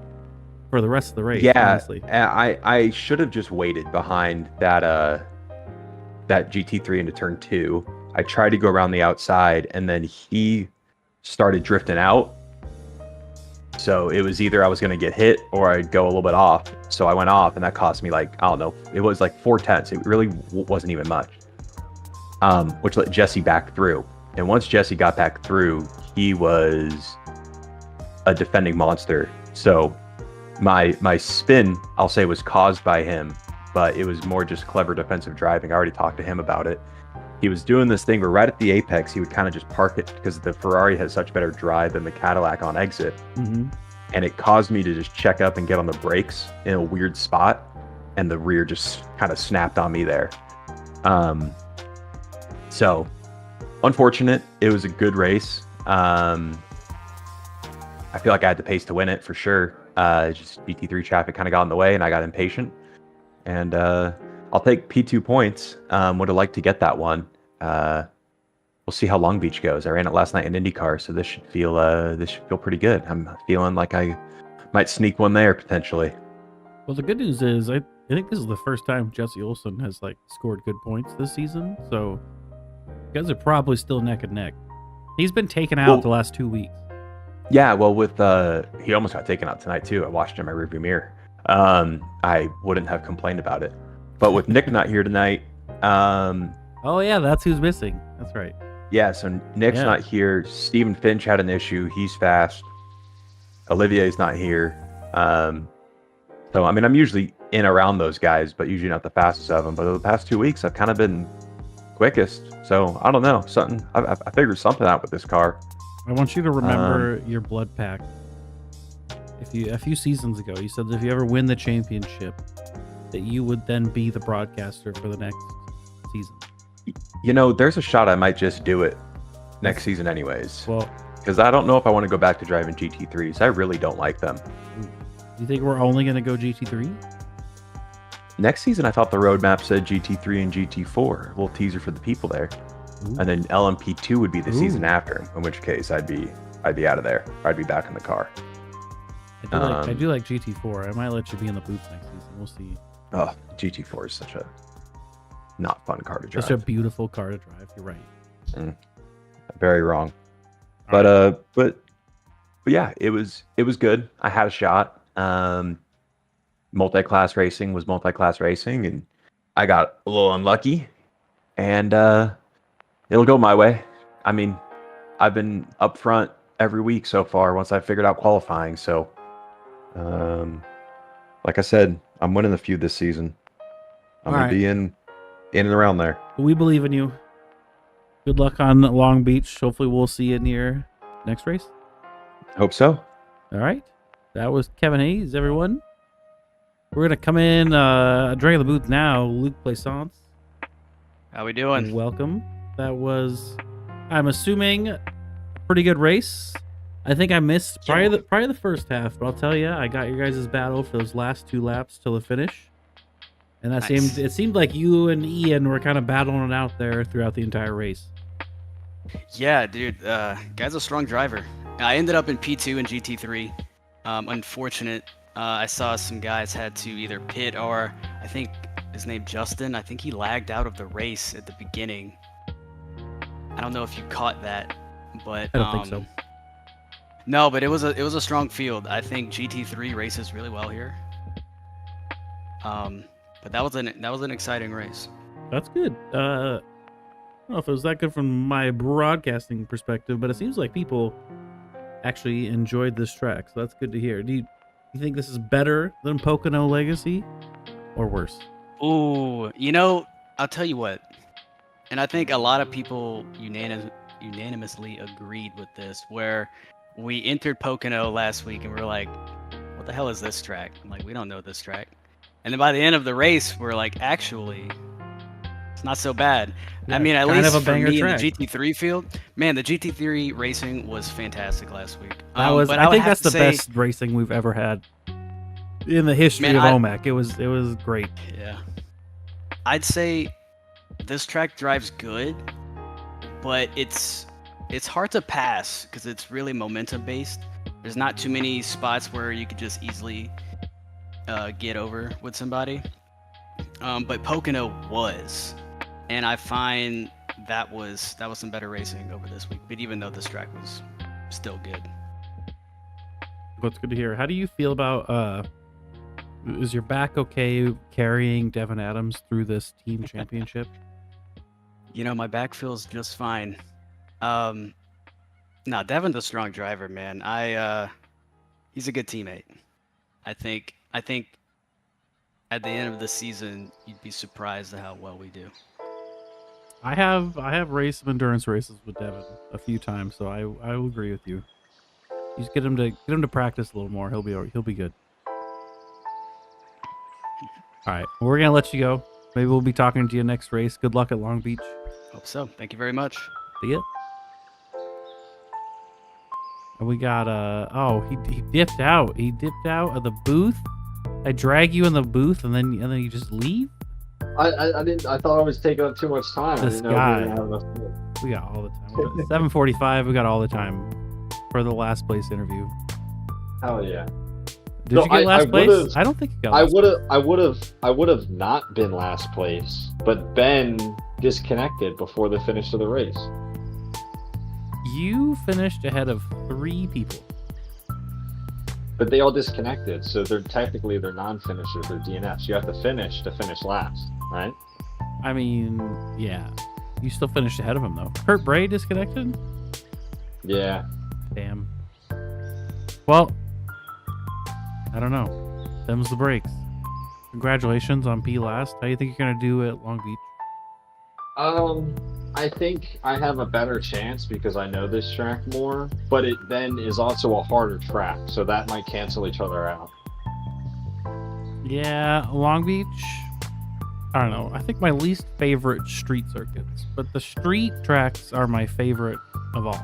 for the rest of the race, Yeah, honestly. I should have just waited behind that GT3 into turn 2. I tried to go around the outside, and then he started drifting out. So it was either I was going to get hit or I'd go a little bit off. So I went off, and that cost me like, I don't know, it was like 4/10. It really wasn't even much, which let Jesse back through. And once Jesse got back through, he was a defending monster. So my spin, I'll say, was caused by him, but it was more just clever defensive driving. I already talked to him about it. He was doing this thing where right at the apex, he would kind of just park it because the Ferrari has such better drive than the Cadillac on exit. Mm-hmm. And it caused me to just check up and get on the brakes in a weird spot. And the rear just kind of snapped on me there. So unfortunate. It was a good race. I feel like I had the pace to win it for sure. Just GT3 traffic kind of got in the way and I got impatient. And I'll take P2 points. Would have liked to get that one. We'll see how Long Beach goes. I ran it last night in IndyCar, so this should feel pretty good. I'm feeling like I might sneak one there potentially. Well, the good news is I think this is the first time Jesse Olsen has like scored good points this season. So you guys are probably still neck and neck. He's been taken out the last 2 weeks. Yeah, well, with he almost got taken out tonight too. I watched in my rearview mirror. I wouldn't have complained about it, but with Nick not here tonight. Oh yeah, that's who's missing. That's right. Yeah, so Nick's not here. Stephen Finch had an issue. He's fast. Olivier's not here. So, I mean, I'm usually in around those guys, but usually not the fastest of them. But over the past 2 weeks, I've kind of been quickest. So, I don't know. I figured something out with this car. I want you to remember your blood pact. A few seasons ago, you said that if you ever win the championship, that you would then be the broadcaster for the next season. You know, there's a shot I might just do it next season anyways. Well, because I don't know if I want to go back to driving GT3s. I really don't like them. Do you think we're only going to go GT3? Next season, I thought the roadmap said GT3 and GT4. A little teaser for the people there. Ooh. And then LMP2 would be the season after, in which case I'd be out of there. I'd be back in the car. I do like GT4. I might let you be in the booth next season. We'll see. Oh, GT4 is such a not fun car to drive. Such a beautiful car to drive. You're right. Very wrong. But yeah, it was good. I had a shot. Multi-class racing was multi-class racing, and I got a little unlucky. And it'll go my way. I mean, I've been up front every week so far once I figured out qualifying. So, like I said, I'm winning a few this season. I'm going to be in and around there. We believe in you. Good luck on Long Beach. Hopefully we'll see you near next race. Hope so. All right. That was Kevin Hayes, everyone. We're going to come in, drawing the booth now. Luke Plaisance. How we doing? Welcome. That was, I'm assuming, a pretty good race. I think I missed probably the first half, but I'll tell you, I got your guys' battle for those last 2 laps till the finish. And that it seemed like you and Ian were kind of battling it out there throughout the entire race. Yeah, dude. Guy's a strong driver. I ended up in P2 and GT3. Unfortunate. I saw some guys had to either pit or, I think his name Justin, I think he lagged out of the race at the beginning. I don't know if you caught that, but I don't think so. No, but it was a strong field. I think GT3 races really well here. But that was an exciting race. That's good. I don't know if it was that good from my broadcasting perspective, but it seems like people actually enjoyed this track, so that's good to hear. Do you think this is better than Pocono Legacy, or worse? Ooh, I'll tell you what, and I think a lot of people unanimously agreed with this, where we entered Pocono last week and we're like, what the hell is this track? I'm like, we don't know this track. And then by the end of the race, we're like, actually, it's not so bad. Yeah, I mean, at least for me track. in the GT3 field, man, the GT3 racing was fantastic last week. I think that's the best racing we've ever had. in the history Man, of I- OMEC. It was great. Yeah. I'd say this track drives good, but it's hard to pass because it's really momentum based. There's not too many spots where you could just easily get over with somebody. But Pocono was, and I find that was some better racing over this week. But even though this track was still good. What's good to hear. How do you feel about is your back okay carrying Devin Adams through this team championship? You know, my back feels just fine. No, Devin's a strong driver, man. He's a good teammate. I think at the end of the season, you'd be surprised at how well we do. I have raced some endurance races with Devin a few times, so I will agree with you. You just get him to practice a little more. He'll be good. All right, well, we're gonna let you go. Maybe we'll be talking to you next race. Good luck at Long Beach. Hope so. Thank you very much. See ya. And we got oh, he dipped out. He dipped out of the booth. I drag you in the booth and then you just leave. I didn't. I thought I was taking up too much time. I This didn't know guy. we didn't have enough. We got all the time. 7:45. We got all the time for the last place interview. Hell yeah. Did No, you get last I place? would've- I don't think you got. I Last would have not been last place, but Ben disconnected before the finish of the race. You finished ahead of 3 people. But they all disconnected, so they're non-finishers. They're DNFs. You have to finish last, right? I mean, yeah. You still finished ahead of him though. Kurt Bray disconnected. Yeah. Damn. Well, I don't know. Them's the breaks. Congratulations on P last. How do you think you're gonna do at Long Beach? I think I have a better chance because I know this track more, but it then is also a harder track, so that might cancel each other out. Yeah, Long Beach. I don't know. I think my least favorite street circuits, but the street tracks are my favorite of all.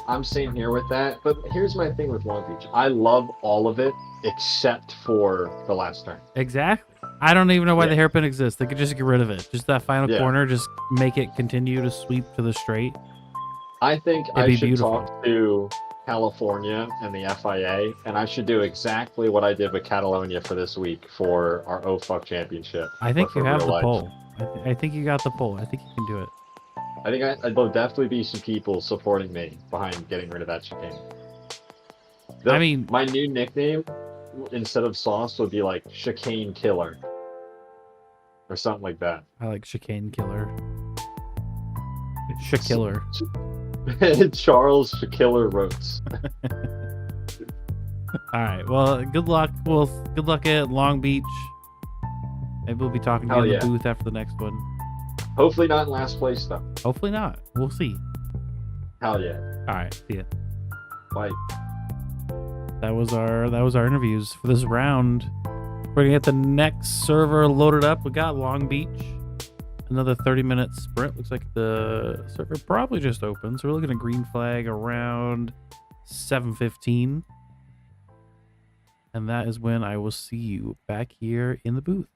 I'm same here with that, but here's my thing with Long Beach. I love all of it except for the last turn. Exactly. I don't even know why Yeah. the hairpin exists. They could just get rid of it. Just that final Yeah. corner, just make it continue to sweep to the straight. I think It'd I be should beautiful. talk to California and the FIA, and I should do exactly what I did with Catalonia for this week for our Oh Fuck Championship. I think for you have real the life. pull. I think you got the pull. I think you can do it. I think there'll definitely be some people supporting me behind getting rid of that chicane. I mean- my new nickname instead of Sauce would be like Chicane Killer or something like that. I like Chicane Killer. Shakiller. Charles Killer Roats. All right. Well, good luck. Well, good luck at Long Beach. Maybe we'll be talking to you Hell in yeah. the booth after the next one. Hopefully not in last place though. Hopefully not. We'll see. Hell yeah. All right. See ya. Bye. That was our interviews for this round. We're gonna get the next server loaded up. We got Long Beach. Another 30-minute sprint. Looks like the server probably just opened. So we're looking at green flag around 7:15. And that is when I will see you back here in the booth.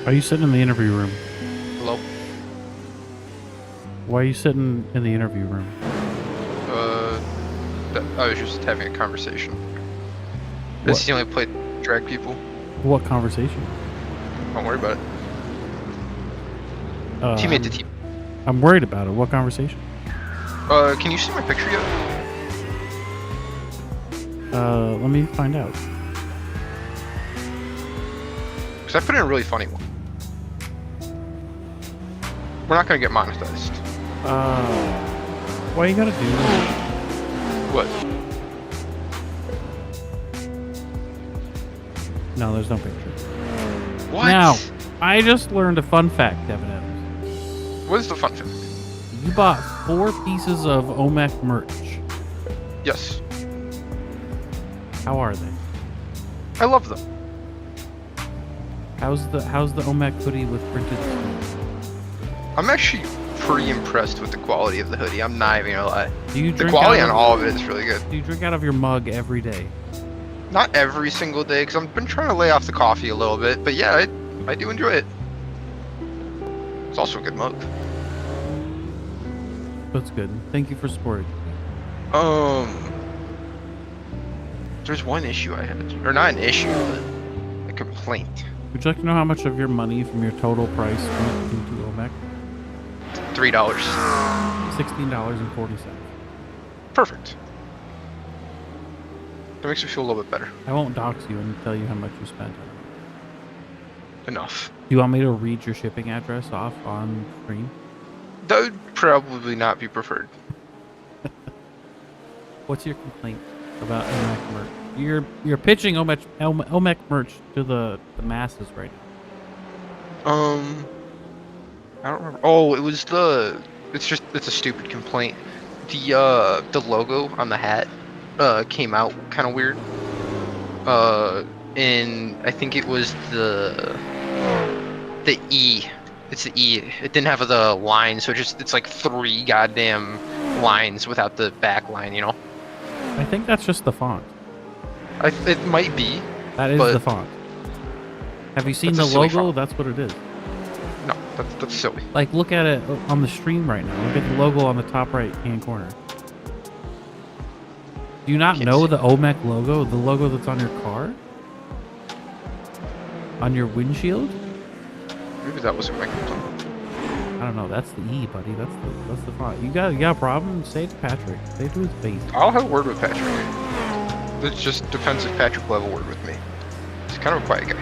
Are you sitting in the interview room? Hello? Why are you sitting in the interview room? I was just having a conversation. What? This is the only place to drag people. What conversation? Don't worry about it. Teammate to team. I'm worried about it. What conversation? Can you see my picture yet? Let me find out. Because I put in a really funny one. We're not gonna get monetized. Why you gotta do that? What? No, there's no picture. What? Now, I just learned a fun fact, Kevin Evans. What is the fun fact? You bought 4 pieces of OMEC merch. Yes. How are they? I love them. How's the OMEC hoodie with printed sleeves? I'm actually pretty impressed with the quality of the hoodie. I'm not even gonna lie. Do you The drink quality out on of, all of it is really good. Do you drink out of your mug every day? Not every single day, because I've been trying to lay off the coffee a little bit. But yeah, I do enjoy it. It's also a good mug. That's good. Thank you for supporting. There's one issue I had, or not an issue, but a complaint. Would you like to know how much of your money from your total price went into OMEC? $3. $16.40. Perfect. That makes me feel a little bit better. I won't dox you and tell you how much you spent on it. Enough. Do you want me to read your shipping address off on screen? That would probably not be preferred. What's your complaint about OMEC merch? You're pitching OMEC merch to the masses right now. I don't remember. Oh, it was it's a stupid complaint. The logo on the hat came out kind of weird. And I think it was the E. It's the E. It didn't have the line, so it's like 3 goddamn lines without the back line, you know? I think that's just the font. It might be. That is but the font. Have you seen the that's a silly logo? font. That's what it is. No, that's silly. Like, look at it on the stream right now. Look at the logo on the top right-hand corner. Do you not Can't know see. the OMEC logo? The logo that's on your car? On your windshield? Maybe that wasn't my complaint. I don't know. That's the E, buddy. That's the font. You got a problem? Say it to Patrick. Say it to his face. I'll have a word with Patrick. It just depends if Patrick will have a word with me. He's kind of a quiet guy.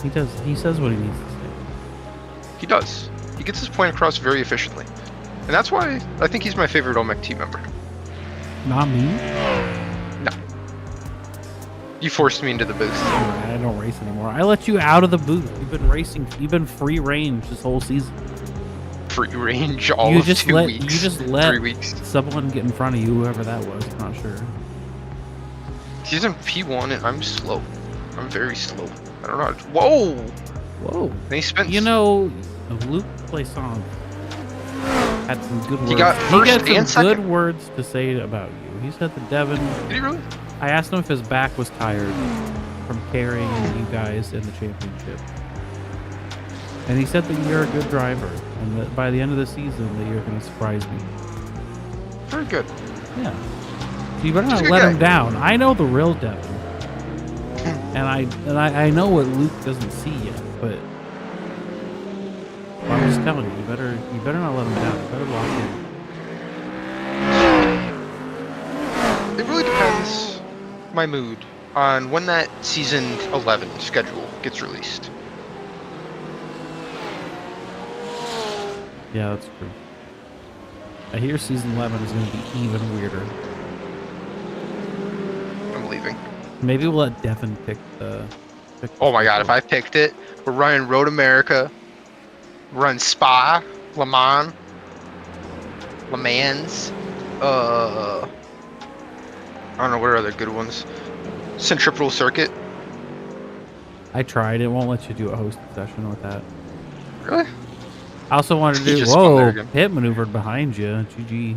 He does. He says what he needs to say. He does. He gets his point across very efficiently. And that's why I think he's my favorite OMEC team member. Not me. No. You forced me into the booth. I don't race anymore. I let you out of the booth. You've been racing. You've been free range this whole season. Free range all You of just 2 let weeks. you just let 3 weeks. someone get in front of you, whoever that was. I'm not sure. He's in P1 and I'm slow. I'm very slow. I don't know. Whoa! Whoa. And he spent. You know, Luke Plaisance had some good words. He got first had some and second. good words to say about you. He said that Devin. Did he really? I asked him if his back was tired from carrying you guys in the championship. And he said that you're a good driver, and that by the end of the season, that you're going to surprise me. Very good. Yeah. So you better He's a not good let guy. him down. I know the real Devin, and I know what Luke doesn't see yet. But I'm just telling you, you better not let him down. You better lock in. It really depends, my mood, on when that season 11 schedule gets released. Yeah, that's true. I hear season 11 is going to be even weirder. I'm leaving. Maybe we'll let Devin pick the. Oh my god, if I picked it, we're running Road America, we're running Spa, Le Mans, I don't know what are other good ones. Centripetal Circuit. I tried. It won't let you do a hosted session with that. Really? I also wanted to You do. just spun there Whoa! again. Hit maneuvered behind you. GG.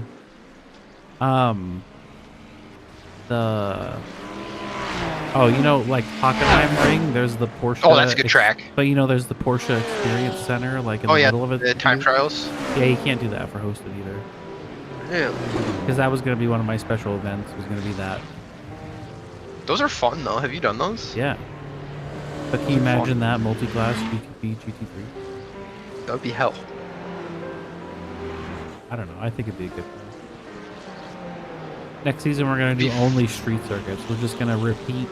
Oh, you know, like Hockenheim Ring, there's the Porsche. Oh, that's a good track. But you know, there's the Porsche Experience Center, like in Oh the yeah, middle of it. the time trials. Yeah, you can't do that for hosted either. Yeah. Because that was going to be one of my special events. Was going to be that. Those are fun though. Have you done those? Yeah. But can you imagine that multi-class GTP GT3? That would be hell. I don't know. I think it'd be a good thing. Next season, we're going to do only street circuits. We're just going to repeat.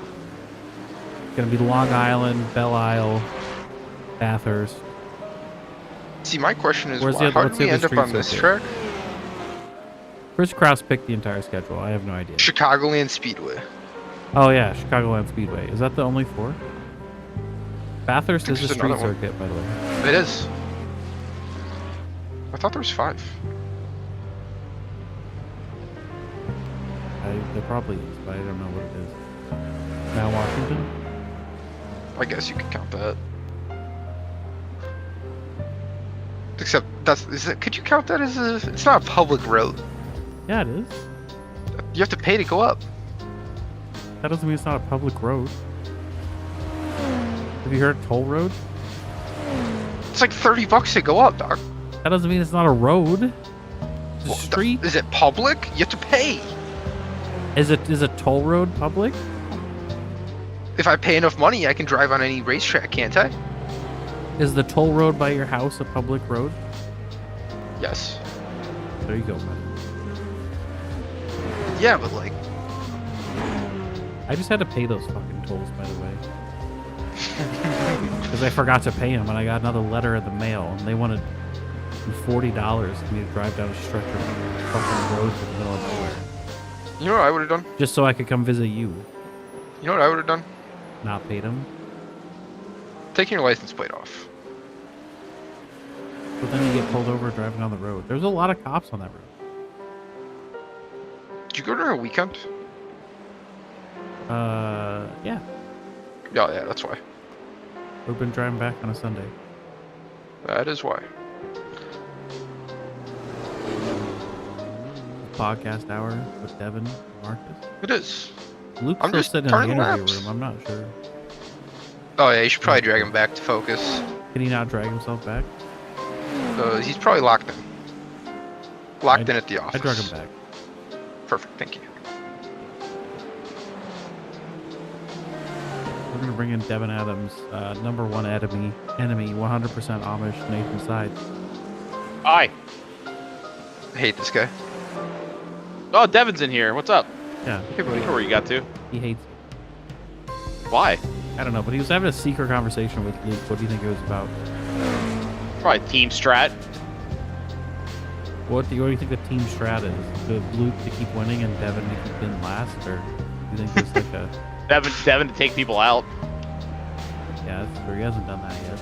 It's going to be Long Island, Belle Isle, Bathurst. See, my question is, What's how the did we end up street on this circuit? track? Chris Kraus picked the entire schedule. I have no idea. Chicagoland Speedway. Oh yeah, Chicagoland Speedway. Is that the only 4? Bathurst is a there's street another one. circuit, by the way. It is. I thought there was 5. There probably is, but I don't know what it is. Mount Washington? I guess you could count that. Except could you count that as it's not a public road. Yeah, it is. You have to pay to go up. That doesn't mean it's not a public road. Have you heard of toll road? It's like $30 to go up, dog. That doesn't mean it's not a road. It's a street. Is it public? You have to pay. Is a toll road public? If I pay enough money, I can drive on any racetrack, can't I? Is the toll road by your house a public road? Yes. There you go, man. Yeah, but like, I just had to pay those fucking tolls, by the way. Because I forgot to pay them, and I got another letter in the mail, and they wanted $40 for me to drive down a stretch of fucking roads in the middle of nowhere. you know what I would have done? Just so I could come visit you. You know what I would have done? Not paid them. Taking your license plate off. But then you get pulled over driving down the road. There's a lot of cops on that road. Did you go during a weekend? Yeah. Yeah, that's why. We've been driving back on a Sunday. That is why. Podcast hour with Devin and Marcus. It is. Luke's I'm still just sitting in the turning interview laps. room. I'm not sure. Oh yeah, you should probably drag him back to focus. Can he not drag himself back? He's probably locked in. Locked in at the I office. drag him back. Perfect, thank you. We're gonna bring in Devin Adams, number 1 enemy, 100% Amish, Nathan Side. Hi. I hate this guy. Oh, Devin's in here. What's up? Yeah, Hey buddy. Where you got to? he hates. Why? I don't know, but he was having a secret conversation with Luke. What do you think it was about? Probably team strat. What do you think the team strat is? The Luke to keep winning and Devin to keep in last, or do you think it's like a? Devin to take people out. Yeah, that's true. He hasn't done that yet.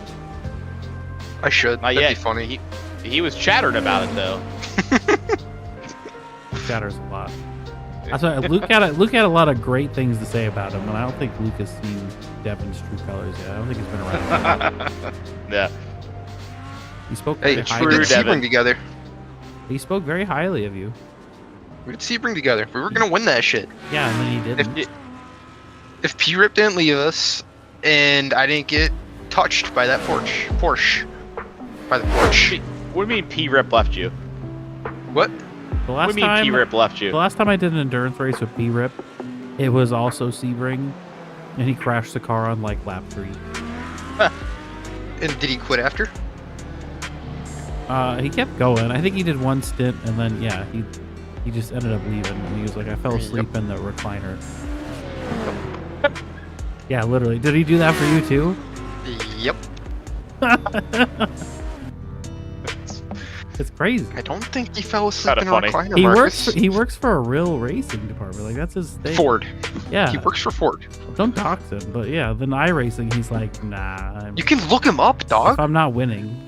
I should. Not That'd yet. be funny. He was chattered about it though. He chatters a lot. That's why Luke had a lot of great things to say about him, and I don't think Luke has seen Devin's true colors yet. I don't think he's been around. Yeah. He spoke Hey, very we highly. did Devin. Sebring together. He spoke very highly of you. We did Sebring together. We were gonna win that shit. Yeah, and then he didn't. If P-Rip didn't leave us, and I didn't get touched by that Porsche. By the Porsche. What do you mean P-Rip left you? What? The What do you mean P-Rip left you? The last time I did an endurance race with P-Rip, it was also Sebring, and he crashed the car on like lap 3. And did he quit after? He kept going. I think he did one stint, and then yeah, he just ended up leaving. And he was like, I fell asleep in the recliner. Yeah, literally. Did he do that for you too? Yep. It's crazy. I don't think he fell asleep Kinda in a funny. recliner, He Marcus. works for a real racing department. Like that's his thing. Ford. Yeah. He works for Ford. Don't dox him, but yeah, then iRacing, he's like, nah. You can look him up, If dog. I'm not winning.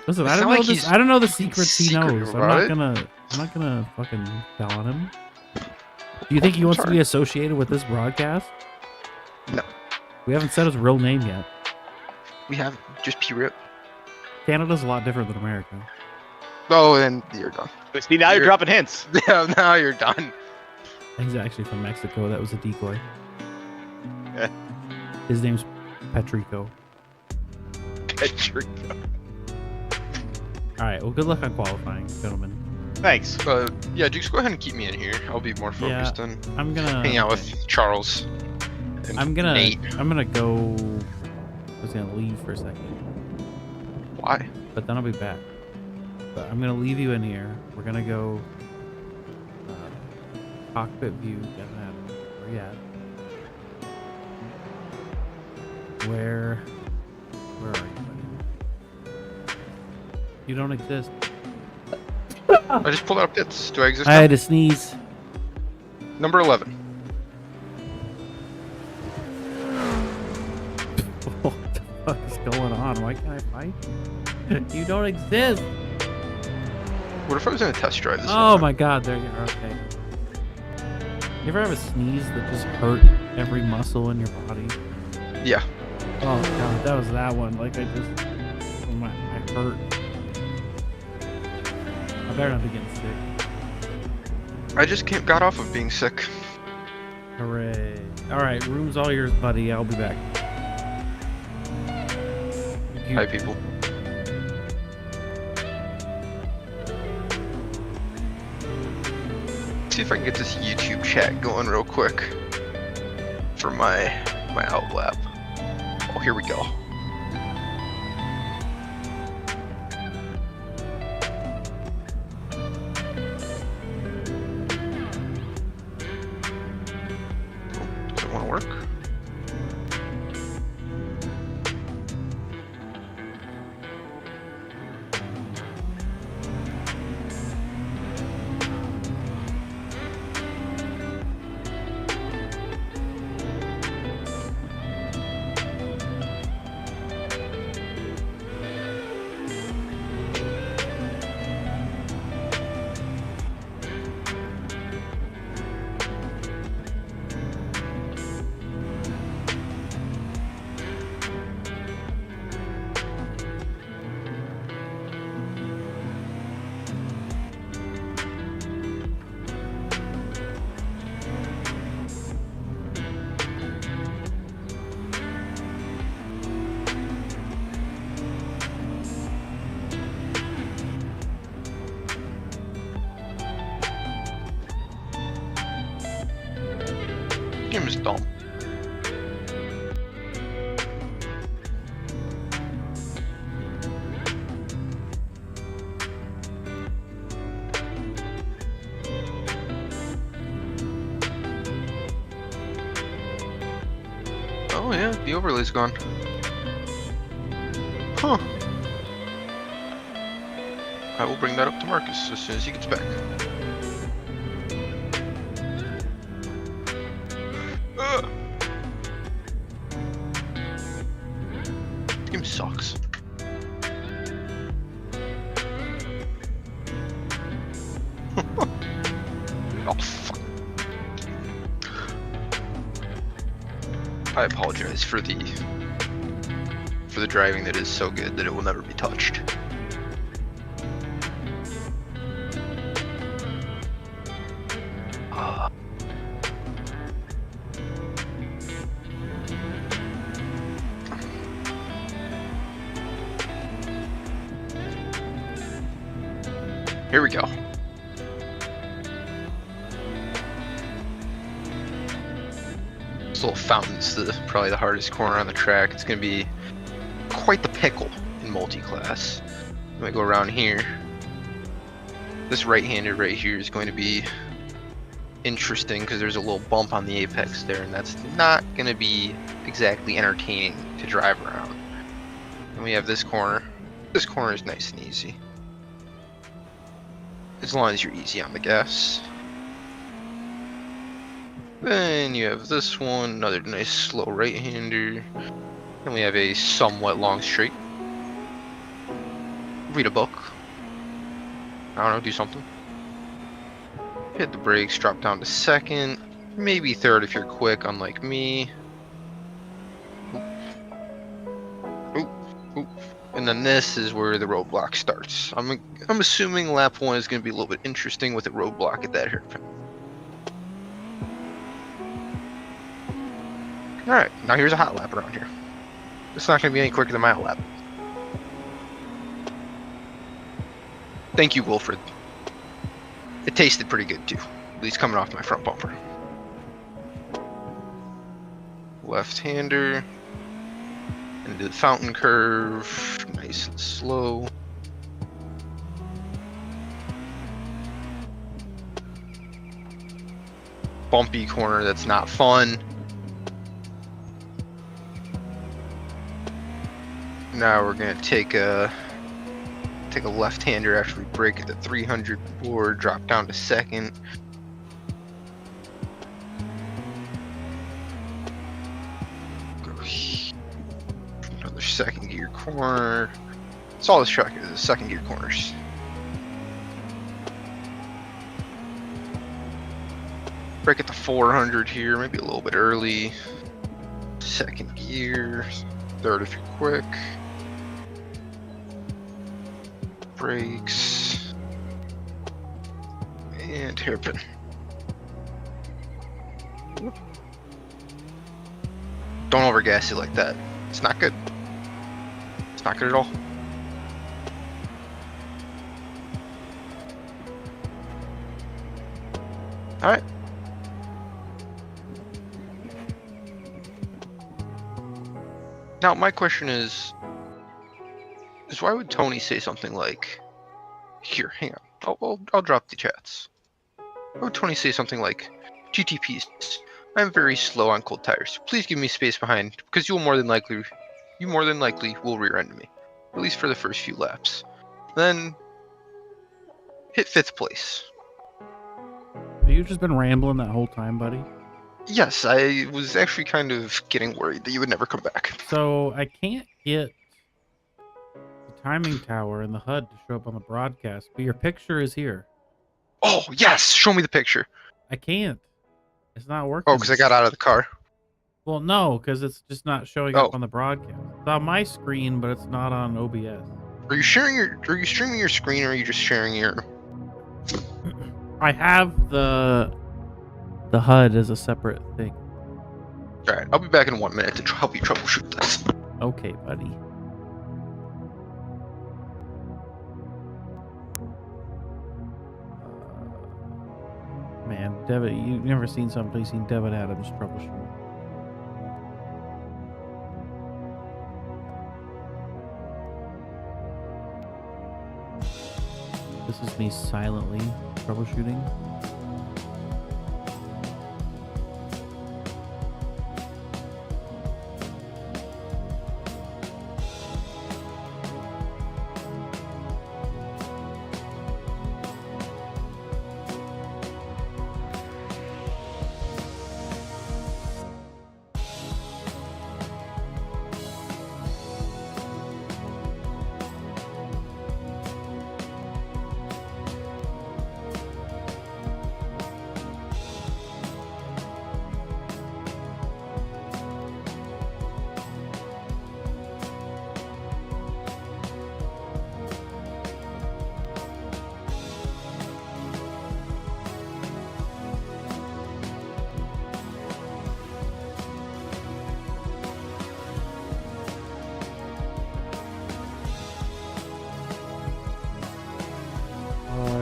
Listen, It's I don't not know like this. he's I don't know the secrets he secretive knows. I'm about not gonna fucking tell on him. Do you think he wants to Sorry. be associated with this broadcast? No. We haven't said his real name yet. We have just P-Rip. Canada's a lot different than America. Oh, then you're done. See, now you're dropping hints. Yeah, now you're done. He's actually from Mexico. That was a decoy. Yeah. His name's Patrico. Patrico. All right. Well, good luck on qualifying, gentlemen. Thanks. Yeah, just go ahead and keep me in here. I'll be more focused on I'm gonna hanging out with Charles. And I'm gonna Nate. go. I was gonna leave for a second, Why? but then I'll be back. But I'm gonna leave you in here. We're gonna go cockpit view. Get that. Where you at? Where are you, buddy? You don't exist. I just pulled out pits. Do I exist? I now? had to sneeze. Number 11. What the fuck is going on? Why can't I fight? You don't exist. What if I was in a test drive this Oh whole time? my god, there you are. Okay. You ever have a sneeze that just hurt every muscle in your body? Yeah. Oh god, that was that one. Like I hurt. I better not be getting sick. I just got off of being sick. Hooray. Alright, room's all yours, buddy. I'll be back. Hi, people. See if I can get this YouTube chat going real quick for my outlap. Oh, here we go. Doesn't want to work. Game is dumb. Oh yeah, the overlay's gone. Huh. I will bring that up to Marcus as soon as he gets back. This game sucks. Oh fuck. I apologize for the driving that is so good that it will never be touched. Here we go. This little fountain's probably the hardest corner on the track. It's gonna be quite the pickle in multi-class. I'm gonna go around here. This right-hander right here is going to be interesting because there's a little bump on the apex there, and that's not gonna be exactly entertaining to drive around. And we have this corner. This corner is nice and easy. As long as you're easy on the gas. Then you have this one, another nice slow right-hander. Then we have a somewhat long straight. Read a book. I don't know, do something. Hit the brakes, drop down to second. Maybe third if you're quick, unlike me. Oop. Oop. And then this is where the roadblock starts. I'm assuming lap 1 is going to be a little bit interesting with a roadblock at that hairpin. Alright, now here's a hot lap around here. It's not going to be any quicker than my hot lap. Thank you, Wilfred. It tasted pretty good, too. At least coming off my front bumper. Left-hander. Into the fountain curve. Nice and slow. Bumpy corner that's not fun. Now we're gonna take a left-hander after we brake at the 300 board, drop down to second. Go another second gear corner. It's all this truck is second gear corners. Brake at the 400 here, maybe a little bit early. Second gear, third if you're quick. Brakes. And hairpin. Don't overgas it like that. It's not good. It's not good at all. Alright. Now, my question is why would Tony say something like, here, hang on, I'll drop the chats. Why would Tony say something like, GTPs, I'm very slow on cold tires. Please give me space behind, because you more than likely will rear-end me, at least for the first few laps. Then hit 5th place. Have you just been rambling that whole time, buddy? Yes, I was actually kind of getting worried that you would never come back. So I can't get the timing tower and the HUD to show up on the broadcast, but your picture is here. Oh, yes! Show me the picture. I can't. It's not working. Oh, because I got out of the car. Well, no, because it's just not showing up on the broadcast. It's on my screen, but it's not on OBS. Are you streaming your screen, or are you just sharing your... I have the HUD as a separate thing. Alright, I'll be back in 1 minute to help you troubleshoot this. Okay, buddy. Man, you've never seen somebody seen Devin Adams troubleshoot. This is me silently troubleshooting.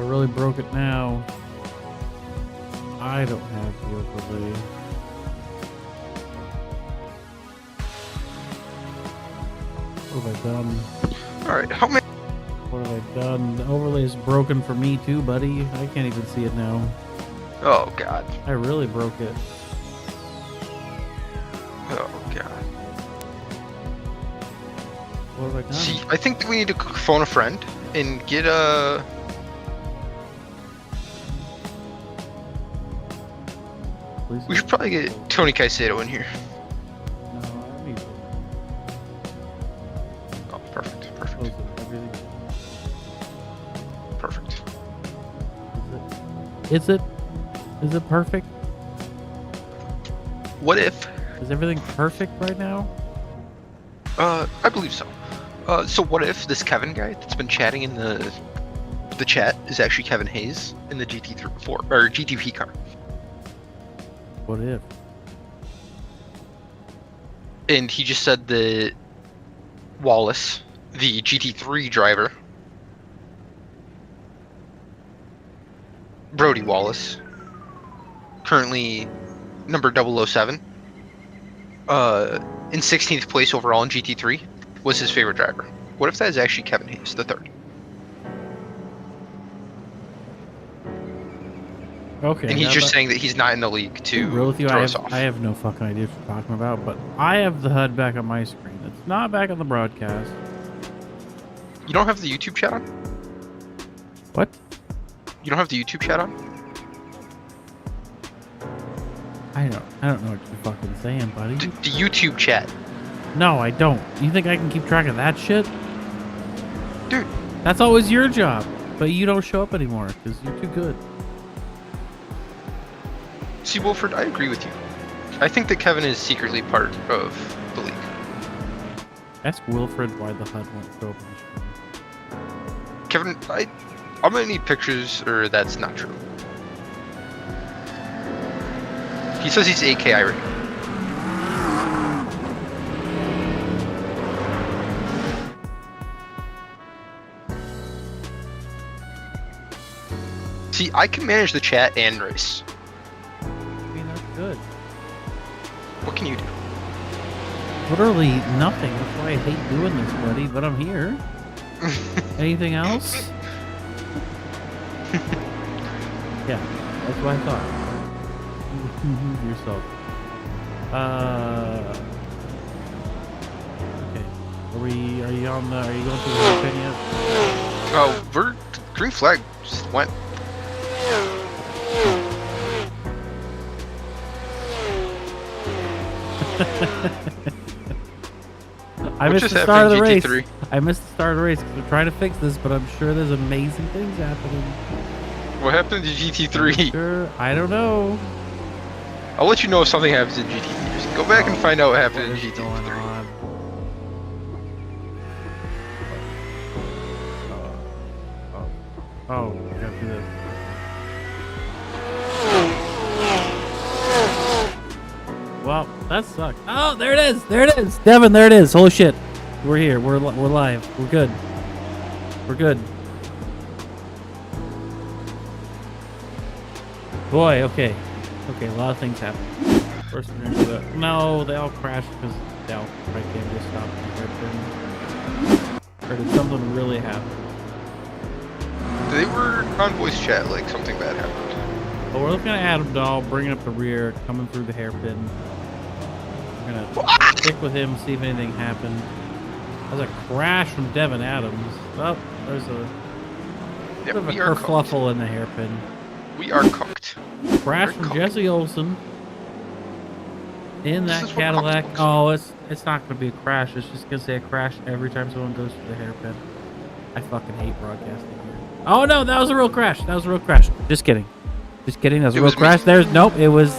Really broke it now. I don't have the overlay. What have I done? Alright, how many... What have I done? The overlay is broken for me too, buddy. I can't even see it now. Oh, God. I really broke it. Oh, God. What have I done? See, I think that we need to phone a friend and get a... Please We should probably get Tony Caicedo in here. No, I need to Oh, perfect, perfect, close it, everything. perfect. Is it? Is it perfect? What if... Is everything perfect right now? I believe so. So what if this Kevin guy that's been chatting in the chat is actually Kevin Hayes in the GT4 or GTP car? What if? and he just said that Wallace, the GT3 driver, Brody Wallace, currently number 007, in 16th place overall in GT3, was his favorite driver. What if that is actually Kevin Hayes, the third? Okay. And he's now just that- saying that he's not in the league to real with you, throw I us off. have no fucking idea what you're talking about, but I have the HUD back on my screen. It's not back on the broadcast. You don't have the YouTube chat on? What? You don't have the YouTube chat on? I don't know what you're fucking saying, buddy. The YouTube chat. No, I don't. You think I can keep track of that shit? Dude. That's always your job, but you don't show up anymore because you're too good. See, Wilfred, I agree with you. I think that Kevin is secretly part of the league. Ask Wilfred why the HUD won't show up on the screen. Kevin, I'm gonna need pictures, or that's not true. He says he's AKI right now. See, I can manage the chat and race. I mean, that's good. What can you do? Literally nothing. That's why I hate doing this, buddy, but I'm here. Anything else? Yeah, that's what I thought. Yourself. Okay. Are you going through the hairpin yet? Oh, green flag just went. I What missed just the start of the happened in race. GT3? I missed the start of the race 'cause we're trying to fix this, but I'm sure there's amazing things happening. What happened to GT3? Sure, I don't know. I'll let you know if something happens in GT3. Just go back and find out what happened in What is going GT3. on? Oh, I gotta do this. Well, that sucked. Oh, there it is. There it is. Devin, there it is. Holy shit. We're here. We're live. We're good. We're good. Boy, okay. Okay, a lot of things happen. First, we're gonna do that. No, they all crashed because they all probably can't just stop and or did something really happen? They were on voice chat like something bad happened. Well, we're looking at Adam Dahl bringing up the rear, coming through the hairpin. We're gonna stick with him, see if anything happened. There's a crash from Devin Adams. Oh, there's a bit of a we are cooked. kerfluffle in the hairpin. We are cooked. Crash We're from cooked. Jesse Olsen in This that is what Cadillac. cooked looks Oh, it's not gonna be a crash. It's just gonna say a crash every time someone goes through the hairpin. I fucking hate broadcasting here. Oh no, that was a real crash. That was a real crash. Just kidding. Just kidding. That was a It real was me. crash. There's nope. It was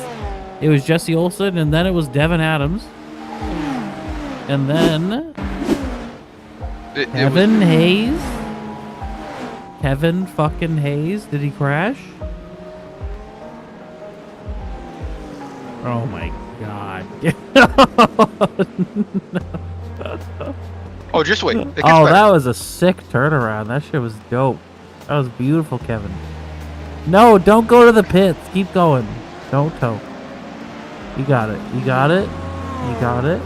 Jesse Olsen, and then it was Devin Adams, and then It was, Kevin Hayes. Kevin fucking Hayes. Did he crash? Oh my god. oh, just wait. It gets Oh, better. that was a sick turnaround. That shit was dope. That was beautiful, Kevin. No, don't go to the pits. Keep going. Don't tow. You got it. You got it. You got it.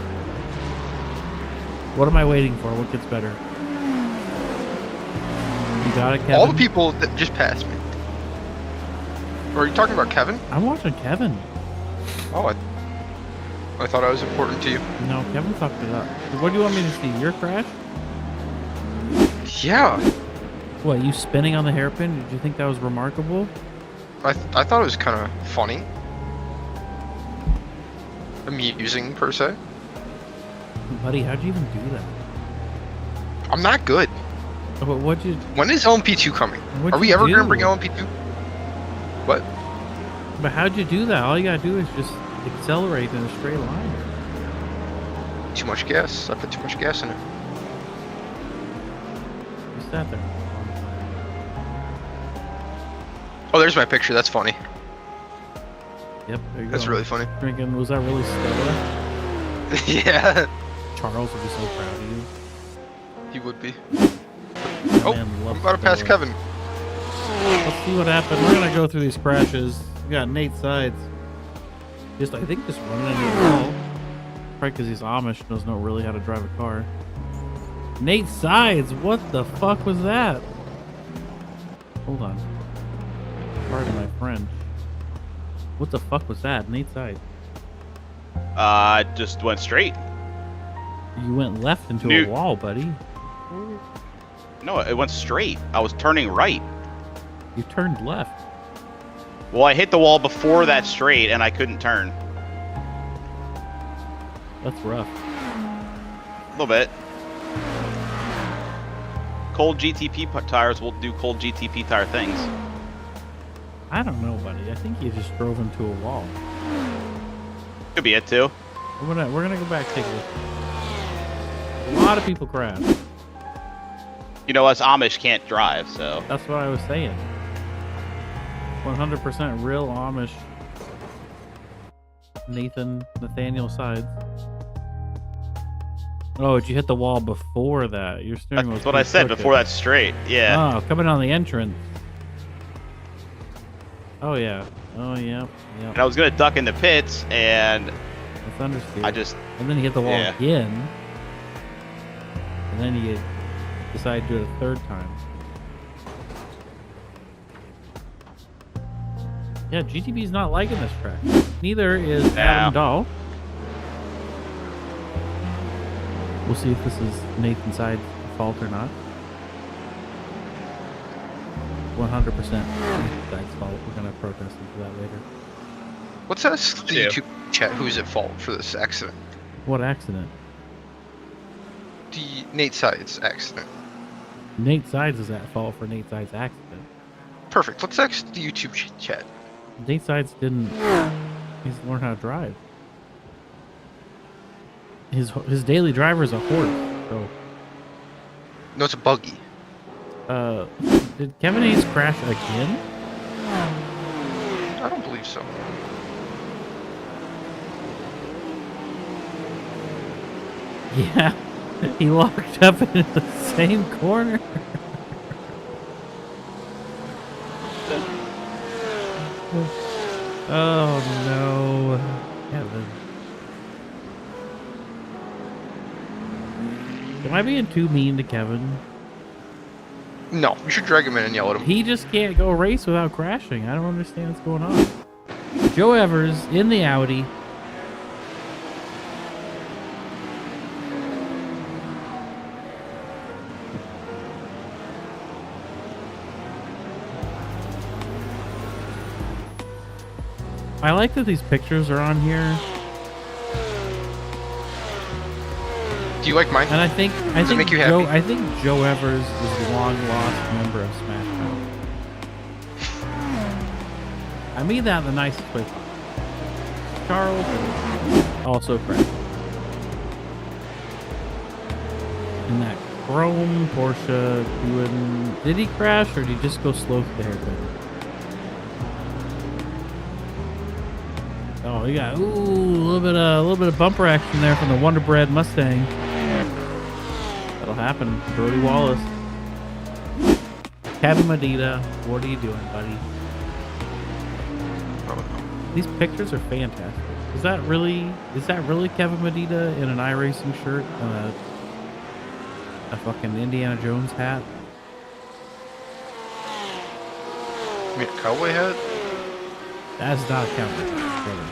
What am I waiting for? What gets better? You got it, Kevin? All the people that just passed me. Or are you talking about Kevin? I'm watching Kevin. Oh, I thought I was important to you. No, Kevin fucked it up. What do you want me to see? Your crash? Yeah. What, you spinning on the hairpin? Did you think that was remarkable? I thought it was kind of funny. Amusing, per se. Buddy, how'd you even do that? I'm not good. But what'd you... When is LMP2 coming? What'd Are we you ever going to do? bring LMP2? What? But how'd you do that? All you gotta do is just accelerate in a straight line. Too much gas. I put too much gas in it. You sat there. Oh, there's my picture. That's funny. Yep, there you That's go. really funny. Drinking, was that really Stella? Yeah, Charles would be so proud of you. he would be. That Oh, man I'm loves about to pass Phillip. Kevin. Let's see what happened. We're gonna go through these crashes. We got Nate Sides. I think just running into the wall. Probably because he's Amish, doesn't know really how to drive a car. Nate Sides, what the fuck was that? Hold on. Pardon my French. What the fuck was that? Nate Sides. Just went straight. You went left into a Dude. wall, buddy. No, it went straight. I was turning right. You turned left. Well, I hit the wall before that straight, and I couldn't turn. That's rough. A little bit. Cold GTP tires will do cold GTP tire things. I don't know, buddy. I think you just drove into a wall. Could be it too. We're gonna go back and take a look. A lot of people crash. You know, us Amish can't drive, so. That's what I was saying. 100% real Amish. Nathaniel Sides. Oh, did you hit the wall before that? Your steering was That's what I pretty said crooked. before that straight. Yeah. Oh, coming on the entrance. Oh yeah. Oh yeah. And I Yeah. was gonna duck in the pits, and That's understood. I just. And then you hit the wall Yeah. again. And then you decide to do it a third time. Yeah, GTB's not liking this track. Neither is Adam Dahl. We'll see if this is Nathan's side fault or not. 100% Nathan's side's fault. We're gonna protest into that later. What's that YouTube chat? Who's at fault for this accident? What accident? The Nate Sides accident. Nate Sides is at fault for Nate Sides' accident. Perfect. Let's ask the YouTube chat. Nate Sides didn't. He's learned how to drive. His daily driver is a horse. So, No, it's a buggy. did Kevin Hayes crash again? I don't believe so. Yeah, he locked up in the same corner. Oh no, Kevin. Am I being too mean to Kevin? No, you should drag him in and yell at him. He just can't go race without crashing. I don't understand what's going on. Joe Evers in the Audi. I like that these pictures are on here, Do you like mine? and I think Does it make you happy? Joe Evers is a long lost member of Smash Mouth. I mean that in the nicest way possible. Charles is also crashed in that chrome Porsche. Did he crash or did he just go slow to the hairpin? Oh, you got a little bit of bumper action there from the Wonder Bread Mustang. That'll happen. Brody Wallace, Kevin Medina, what are you doing, buddy? These pictures are fantastic. Is that really Kevin Medina in an iRacing shirt and a fucking Indiana Jones hat? You mean a cowboy hat? That's not a cowboy hat, brother.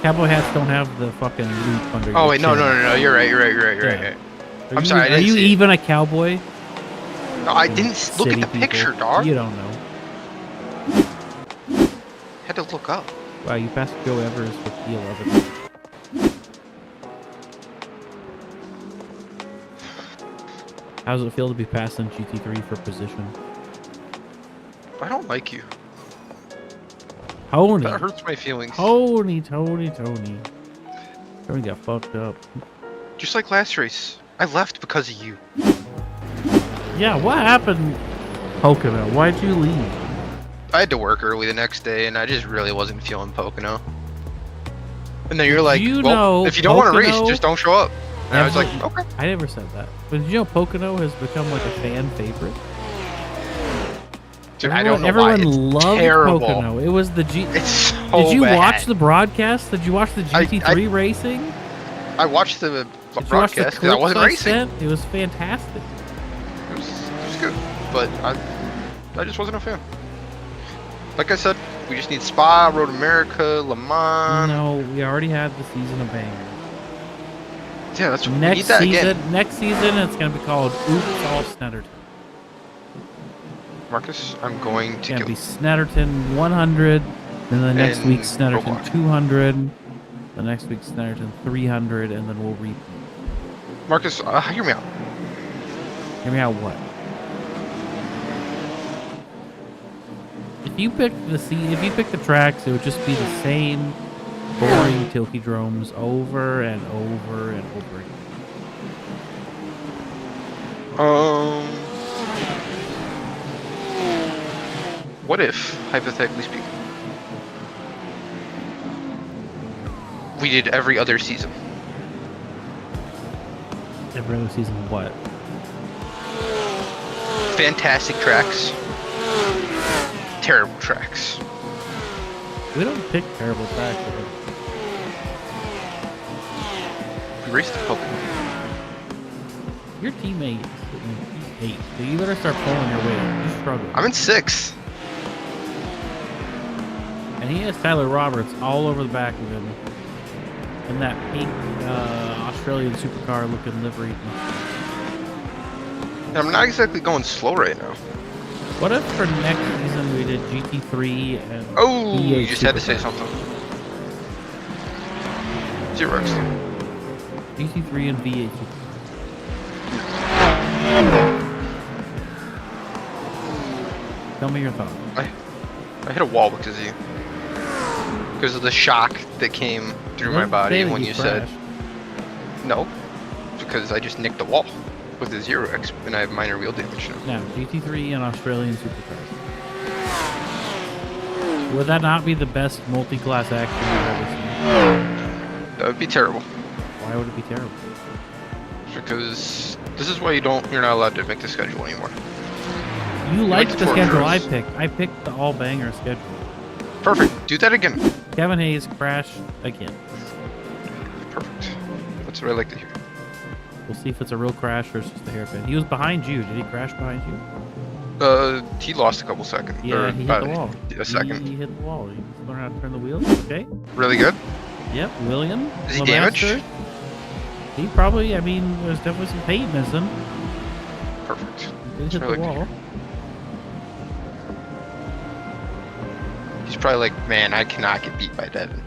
Cowboy hats don't have the fucking loop under. Oh your wait, no, chin. no, no, no. You're right. Yeah. I'm sorry, I Are didn't you see it. even a cowboy? No, I didn't look City at the people. picture, dog. You don't know. Had to look up. Wow, you passed Joe Evers with P11. How does it feel to be passing GT3 for position? I don't like you. Tony. That hurts my feelings. Tony got fucked up. Just like last race, I left because of you. Yeah, what happened, Pocono? Why'd you leave? I had to work early the next day, and I just really wasn't feeling Pocono. And then you're like, you well, know if you don't want to race, Pocono just don't show up. And I was like, Every- okay. I never said that. But did you know Pocono has become like a fan favorite? Dude, I don't know why. Everyone It's loved terrible. Pocono. It was the G. It's so Did you bad. watch the broadcast? Did you watch the I- GT3 racing? I watched the Did you watch the broadcast because I clips wasn't I racing. sent? It was fantastic. It was good, but I just wasn't a fan. Like I said, we just need Spa, Road America, Le Mans. No, we already had the season of bangers. Yeah, that's we need Next that season, again. next season, it's gonna be called Oops All Snetterton. Marcus, I'm going It's to gonna go. be Snetterton 100, then the next And week Snetterton Roblox. 200, the next week Snetterton 300, and then we'll repeat. Marcus, hear me out. Hear me out. What? If you pick if you pick the tracks, it would just be the same boring Tilkydromes over and over and over again. What if, hypothetically speaking, we did every other season? Every other season, what? Fantastic tracks, terrible tracks. We don't pick terrible tracks. We raced the Pokemon. Your teammate is sitting in P8, so you better start pulling your weight. You struggle. I'm in 6th. And he has Tyler Roberts all over the back of him. In that pink Australian supercar looking livery. And I'm not exactly going slow right now. What if for next season we did GT3 and Oh, V8 you just had to say supercars? something. 0x. GT3 and V8 supercars. Tell me your thoughts. I hit a wall because of you. Because of the shock that came through my Don't body say that when you said crashed. no. Because I just nicked the wall with a 0x and I have minor wheel damage now. Now, GT3 and Australian supercars. Would that not be the best multi-class action you've ever seen? That would be terrible. Why would it be terrible? Because this is why you're not allowed to make the schedule anymore. You like liked the the Ford schedule I Cruise. picked. I picked the all-banger schedule. Perfect. Do that again. Kevin Hayes crashed again. Perfect. That's what I like to hear. We'll see if it's a real crash or it's just a hairpin. He was behind you. Did he crash behind you? He lost a couple seconds. Yeah, or he hit about the wall. A second. He hit the wall. He learned how to turn the wheels. Okay. Really good. Yep. William. Is he Lemaster. damaged? He probably. I mean, there's definitely some paint missing. Perfect. He did That's hit what I the like to wall. hear. He's probably like, man, I cannot get beat by Devin.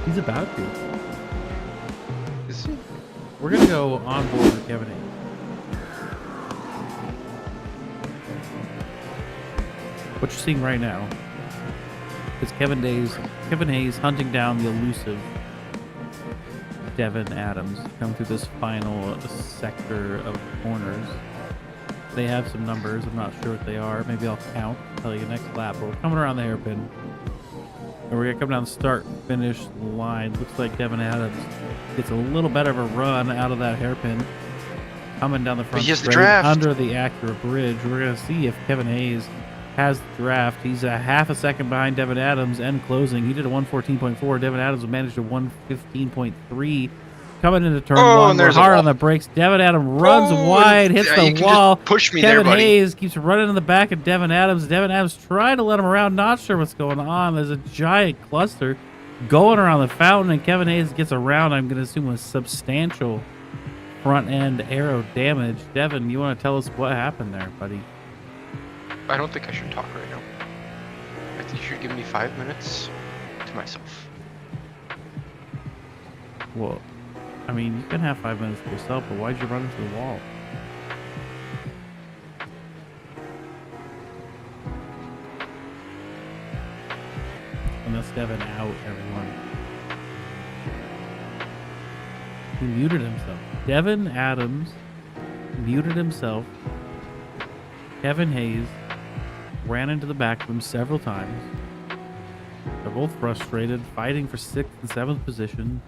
He's about to. Is he? We're gonna go on board with Kevin Hayes. What you're seeing right now is Kevin Hayes hunting down the elusive Devin Adams. Come through this final sector of corners. They have some numbers. I'm not sure what they are. Maybe I'll count. Tell you next lap. But we're coming around the hairpin. And we're gonna come down the start finish line. Looks like Devin Adams gets a little better of a run out of that hairpin. Coming down the front he has the straight draft. under the Acura bridge. We're gonna see if Kevin Hayes has the draft. He's a half a second behind Devin Adams and closing. He did a 114.4. Devin Adams managed a 115.3. Coming into turn Oh, one, and we're there's a hard wall. on the brakes. Devin Adams runs Oh, wide, hits yeah, you the can wall. just push me Kevin there, buddy. Hayes keeps running in the back of Devin Adams. Devin Adams trying to let him around, not sure what's going on. There's a giant cluster going around the fountain, and Kevin Hayes gets around, I'm going to assume, with substantial front end aero damage. Devin, you want to tell us what happened there, buddy? I don't think I should talk right now. I think you should give me 5 minutes to myself. Well, I mean, you can have 5 minutes to yourself, but why'd you run into the wall? And that's Devin out, everyone. He muted himself. Devin Adams muted himself. Kevin Hayes ran into the back of him several times. They're both frustrated, fighting for 6th and 7th position.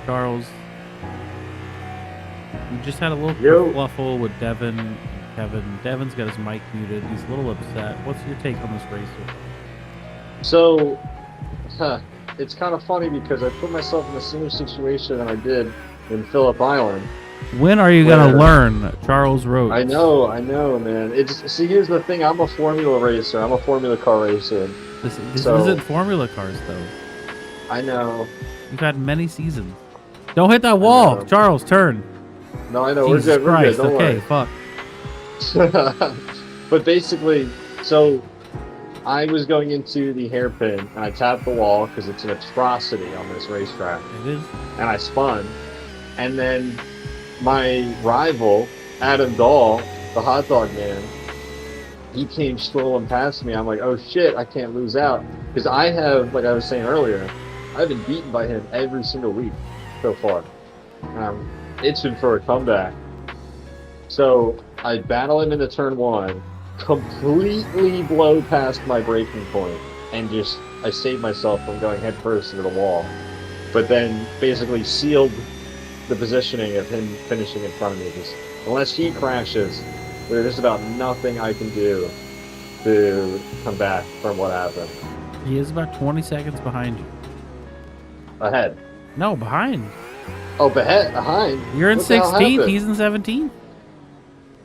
Charles, we just had a little kerfluffle with Devin and Kevin. Devin's got his mic muted. He's a little upset. What's your take on this race? So, it's kind of funny because I put myself in a similar situation that I did in Phillip Island. When are you gonna learn, Charles Rhodes? I know, man. See, here's the thing. I'm a Formula racer. I'm a Formula car racer. This isn't Formula cars, though. I know. You've had many seasons. Don't hit that wall, Charles. Turn. No, I know. Jesus We're good. Christ. Don't Okay, worry. fuck. But basically, so I was going into the hairpin and I tapped the wall because it's an atrocity on this racetrack. It is. And I spun, and then my rival, Adam Dahl, the hot dog man, he came strolling past me. I'm like, oh shit, I can't lose out. Because I have, like I was saying earlier, I've been beaten by him every single week so far. Itching for a comeback. So I battle him into turn 1, completely blow past my braking point, and I saved myself from going head first into the wall. But then basically sealed the positioning of him finishing in front of me. Because unless he crashes, there's just about nothing I can do to come back from what happened. He is about 20 seconds behind you. Ahead. No, behind. Oh, behind? You're in What the hell 16th. happened? He's in 17th.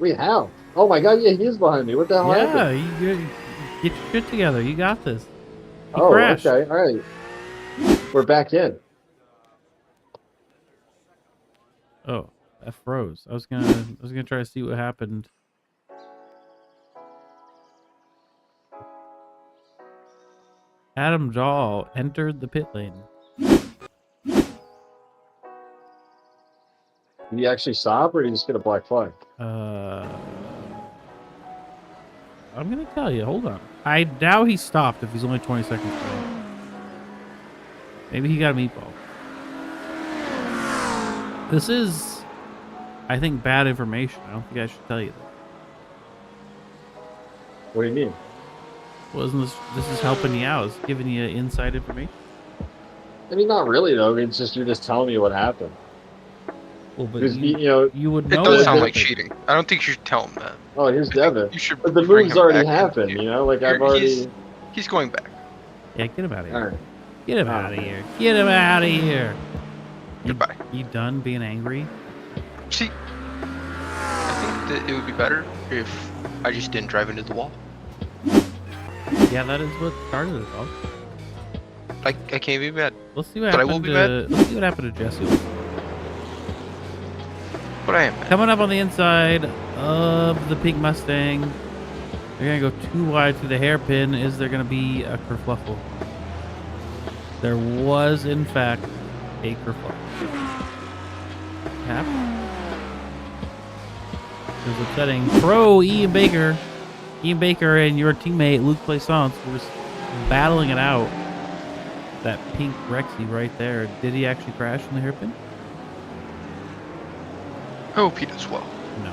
Wait, how? Oh my god, yeah, he is behind me. What the hell happened? Yeah, you get your shit together. You got this. He Oh, crashed. okay, alright. We're back in. Oh, that froze. I was gonna try to see what happened. Adam Dahl entered the pit lane. Did he actually stop, or did he just get a black flag? I'm gonna tell you. Hold on. I doubt he stopped if he's only 20 seconds away. Maybe he got a meatball. This is, I think, bad information. I don't think I should tell you that. What do you mean? Wasn't this is helping you out? It's giving you inside information. I mean, not really, though. It's just you're just telling me what happened. Well, but Because, you would It know. does what sound like happened. cheating. I don't think you should tell him that. Oh, here's Devin. You should But the bring move's him already back in. happened, you know? Like, I've already... He's going back. Yeah, get him out of here. Alright. Get him out of here. Get him out of here. Goodbye. You done being angry? See, I think that it would be better if I just didn't drive into the wall. Yeah, that is what started it all. I can't be mad. Let's see what But I happened. will be mad. Let's see what happened to Jesse. But I am mad. Coming up on the inside of the pink Mustang. They're gonna go too wide through the hairpin. Is there gonna be a kerfluffle? There was, in fact, a kerfluffle. Happened. It was upsetting. Pro Ian Baker. Ian Baker and your teammate Luke Plaisance were battling it out. That pink Rexy right there. Did he actually crash in the hairpin? I hope he does well. No.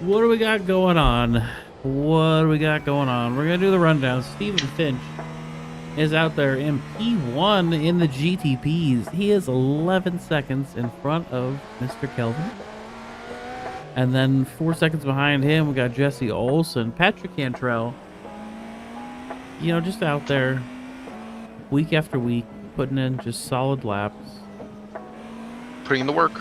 What do we got going on? What do we got going on? We're going to do the rundown. Stephen Finch is out there in P1 in the GTPs. He is 11 seconds in front of Mr. Kelvin. And then 4 seconds behind him, we got Jesse Olsen. Patrick Cantrell, you know, just out there week after week, putting in just solid laps. Putting in the work.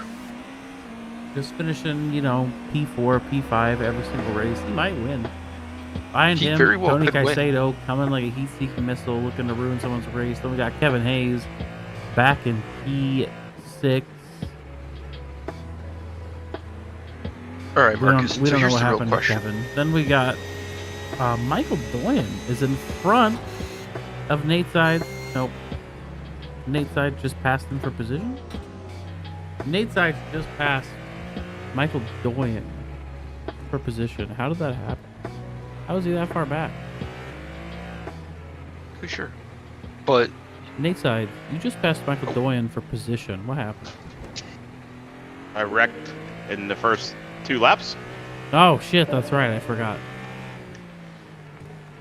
Just finishing, you know, P4, P5 every single race. He might win. Behind He him, very well Tony could win. Caicedo coming like a heat-seeking missile, looking to ruin someone's race. Then we got Kevin Hayes back in P6. All right, We Marcus. don't so know here's what the real happened to question. Kevin. Then we got Michael Doyen is in front of Nate Side. Nope. Nate Side just passed him for position. Nate Side just passed Michael Doyen for position. How did that happen? How was he that far back? For sure. But Nate Side, you just passed Michael Doyen for position. What happened? I wrecked in the first 2 laps. Oh shit, that's right. I forgot.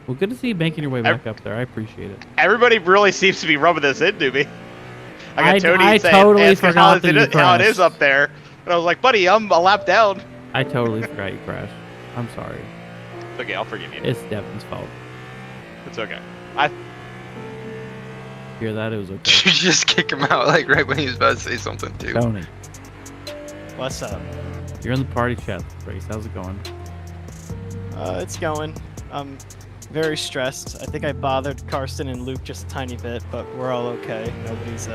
Well, good to see you making your way back up there. I appreciate it. Everybody really seems to be rubbing this in to me. I got Tony I saying, totally asking forgot that you how it is crashed. up there. And I was like, buddy, I'm a lap down. I totally forgot you crashed. I'm sorry. It's okay, I'll forgive you. It's Devin's fault. It's okay. Hear that? It was okay. Did you just kick him out like right when he was about to say something too? Tony, What's up? you're in the party chat this race. How's it going? It's going. I'm very stressed. I think I bothered Karsten and Luke just a tiny bit, but we're all okay. Nobody's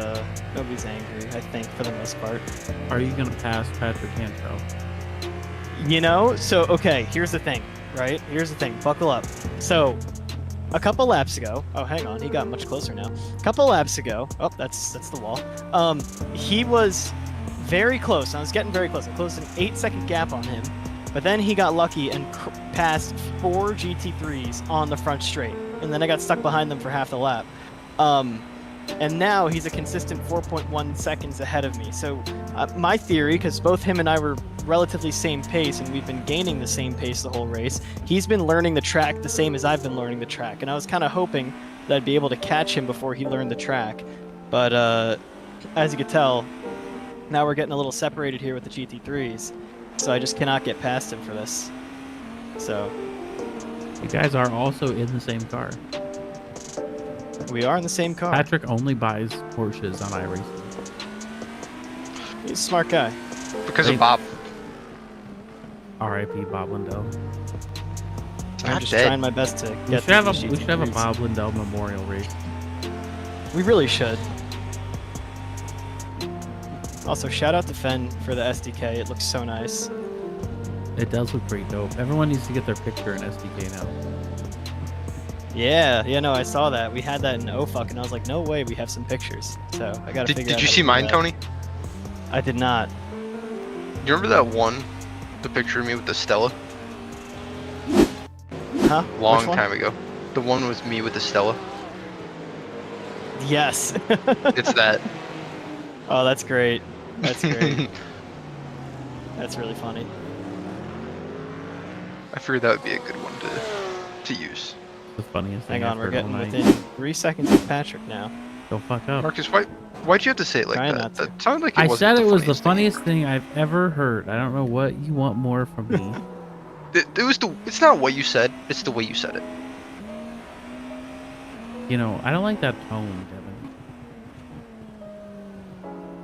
angry, I think, for the most part. Are you gonna pass Patrick Cantrell? You know, so okay, here's the thing, right? Here's the thing. Buckle up. So, a couple laps ago. Oh, hang on, he got much closer now. A couple laps ago. Oh, that's the wall. He was very close. I was getting very close. I closed an 8-second gap on him, but then he got lucky and passed 4 GT3s on the front straight, and then I got stuck behind them for half the lap. And now he's a consistent 4.1 seconds ahead of me. So my theory, because both him and I were relatively same pace and we've been gaining the same pace the whole race, he's been learning the track the same as I've been learning the track. And I was kind of hoping that I'd be able to catch him before he learned the track. But as you could tell, now we're getting a little separated here with the GT3s. So I just cannot get past him for this. So You guys are also in the same car. we are in the same car. Patrick only buys Porsches on iRacing. He's a smart guy. Because Hey. of Bob. R.I.P. Bob Lindell. I'm Not just dead. trying my best to We get should have a through we these should have a GT3s. Bob Lindell memorial race. We really should. Also, shout out to Fen for the SDK. It looks so nice. It does look pretty dope. Everyone needs to get their picture in SDK now. Yeah, no, I saw that. We had that in OFUC, and I was like, no way, we have some pictures. So I gotta figure out. Did you how to see do mine, that. Tony? I did not. You remember that one? The picture of me with the Stella? Huh? Long Which one? time ago. The one with me with the Stella. Yes. It's that. Oh, that's great. That's great. That's really funny. I figured that would be a good one to use. The funniest thing Hang I've on, we're heard all getting night. within 3 seconds of Patrick now. Don't fuck up. Why'd you have to say it like Trying that? not to. That sounded like it I wasn't said it was the thing. funniest thing I've ever heard. I don't know what you want more from me. It's not what you said, it's the way you said it. You know, I don't like that tone, Devin.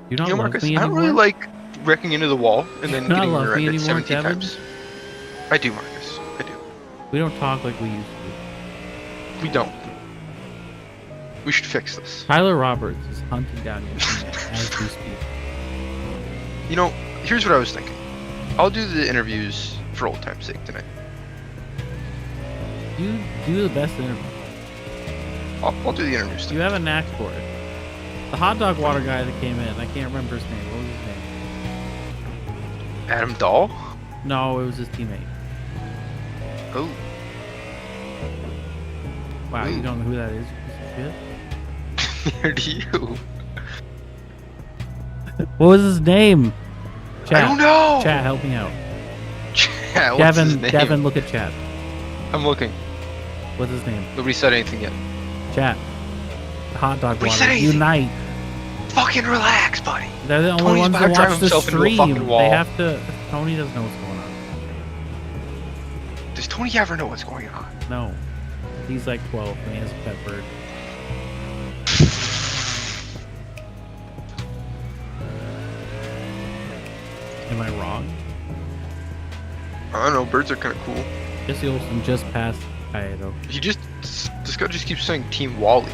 You don't You know, love Marcus, me I anymore? don't really like wrecking into the wall and then You don't getting love me rear-ended anymore, 17 Devin? times. I do, Marcus. I do. We don't talk like we used to. We don't. We should fix this. Tyler Roberts is hunting down your teammate as we speak. You know, here's what I was thinking. I'll do the interviews for old time's sake tonight. You do the best interview. I'll do the interviews You tonight. have a knack for it. The hot dog water guy that came in, I can't remember his name. What was his name? Adam Dahl? No, it was his teammate. Oh, Wow, you Ooh. don't know who that is, you piece of shit? near to you. What was his name? Chat. I don't know. Chat, help me out. Chat, what's his Devin, name? Devin, look at chat. I'm looking. What's his name? Nobody said anything yet. Chat. The hot dog Nobody water. said anything. Unite. Fucking relax, buddy. They're the only Tony's ones about that to drive watch the himself into a stream. fucking wall. They have to. Tony doesn't know what's going on. Does Tony ever know what's going on? No. He's like 12 and he has a pet bird. Am I wrong? I don't know. Birds are kind of cool. Jesse Olsen just passed Kaido. This guy just keeps saying Team Wally.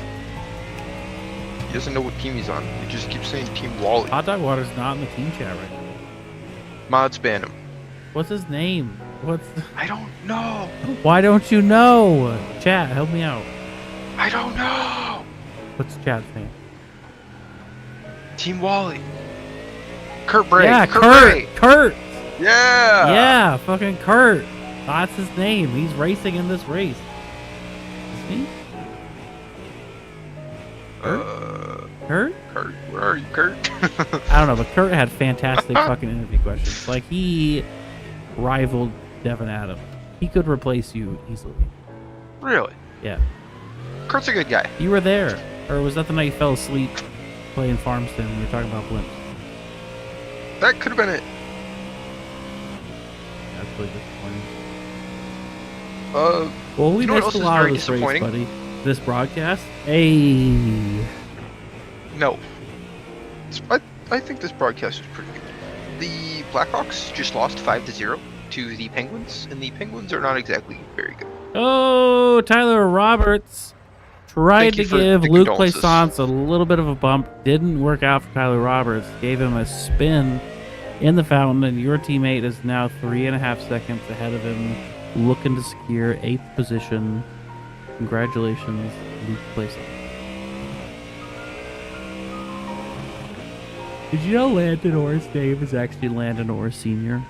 He doesn't know what team he's on. He just keeps saying Team Wally. Hot dog water's not in the team chat right now. Mods ban him. What's his name? I don't know. Why don't you know? Chat, help me out. I don't know. What's chat's name? Team Wally. Kurt Bray. Yeah, Kurt. Bray. Kurt. Yeah. Yeah, fucking Kurt. That's his name. He's racing in this race. Is he? Kurt? Uh, Kurt? Kurt. Where are you, Kurt? I don't know, but Kurt had fantastic fucking interview questions. Like, he rivaled Devin Adams. He could replace you easily. Really? Yeah. Kurt's a good guy. You were there. Or was that the night you fell asleep playing Farm Sim when you were talking about blimps? That could have been it. That's really disappointing. You Well, we know what missed else a is lot very of this race, disappointing? buddy. This broadcast? Hey. No. I think this broadcast was pretty good. The Blackhawks just lost 5-0 to the Penguins, and the Penguins are not exactly very good. Oh, Tyler Roberts tried Thank you to for give the Luke condolences. Plaisance a little bit of a bump. Didn't work out for Tyler Roberts. Gave him a spin in the fountain, and your teammate is now 3.5 seconds ahead of him, looking to secure 8th position. Congratulations, Luke Plaisance. Did you know Landon Orr's name is actually Landon Orr Sr.?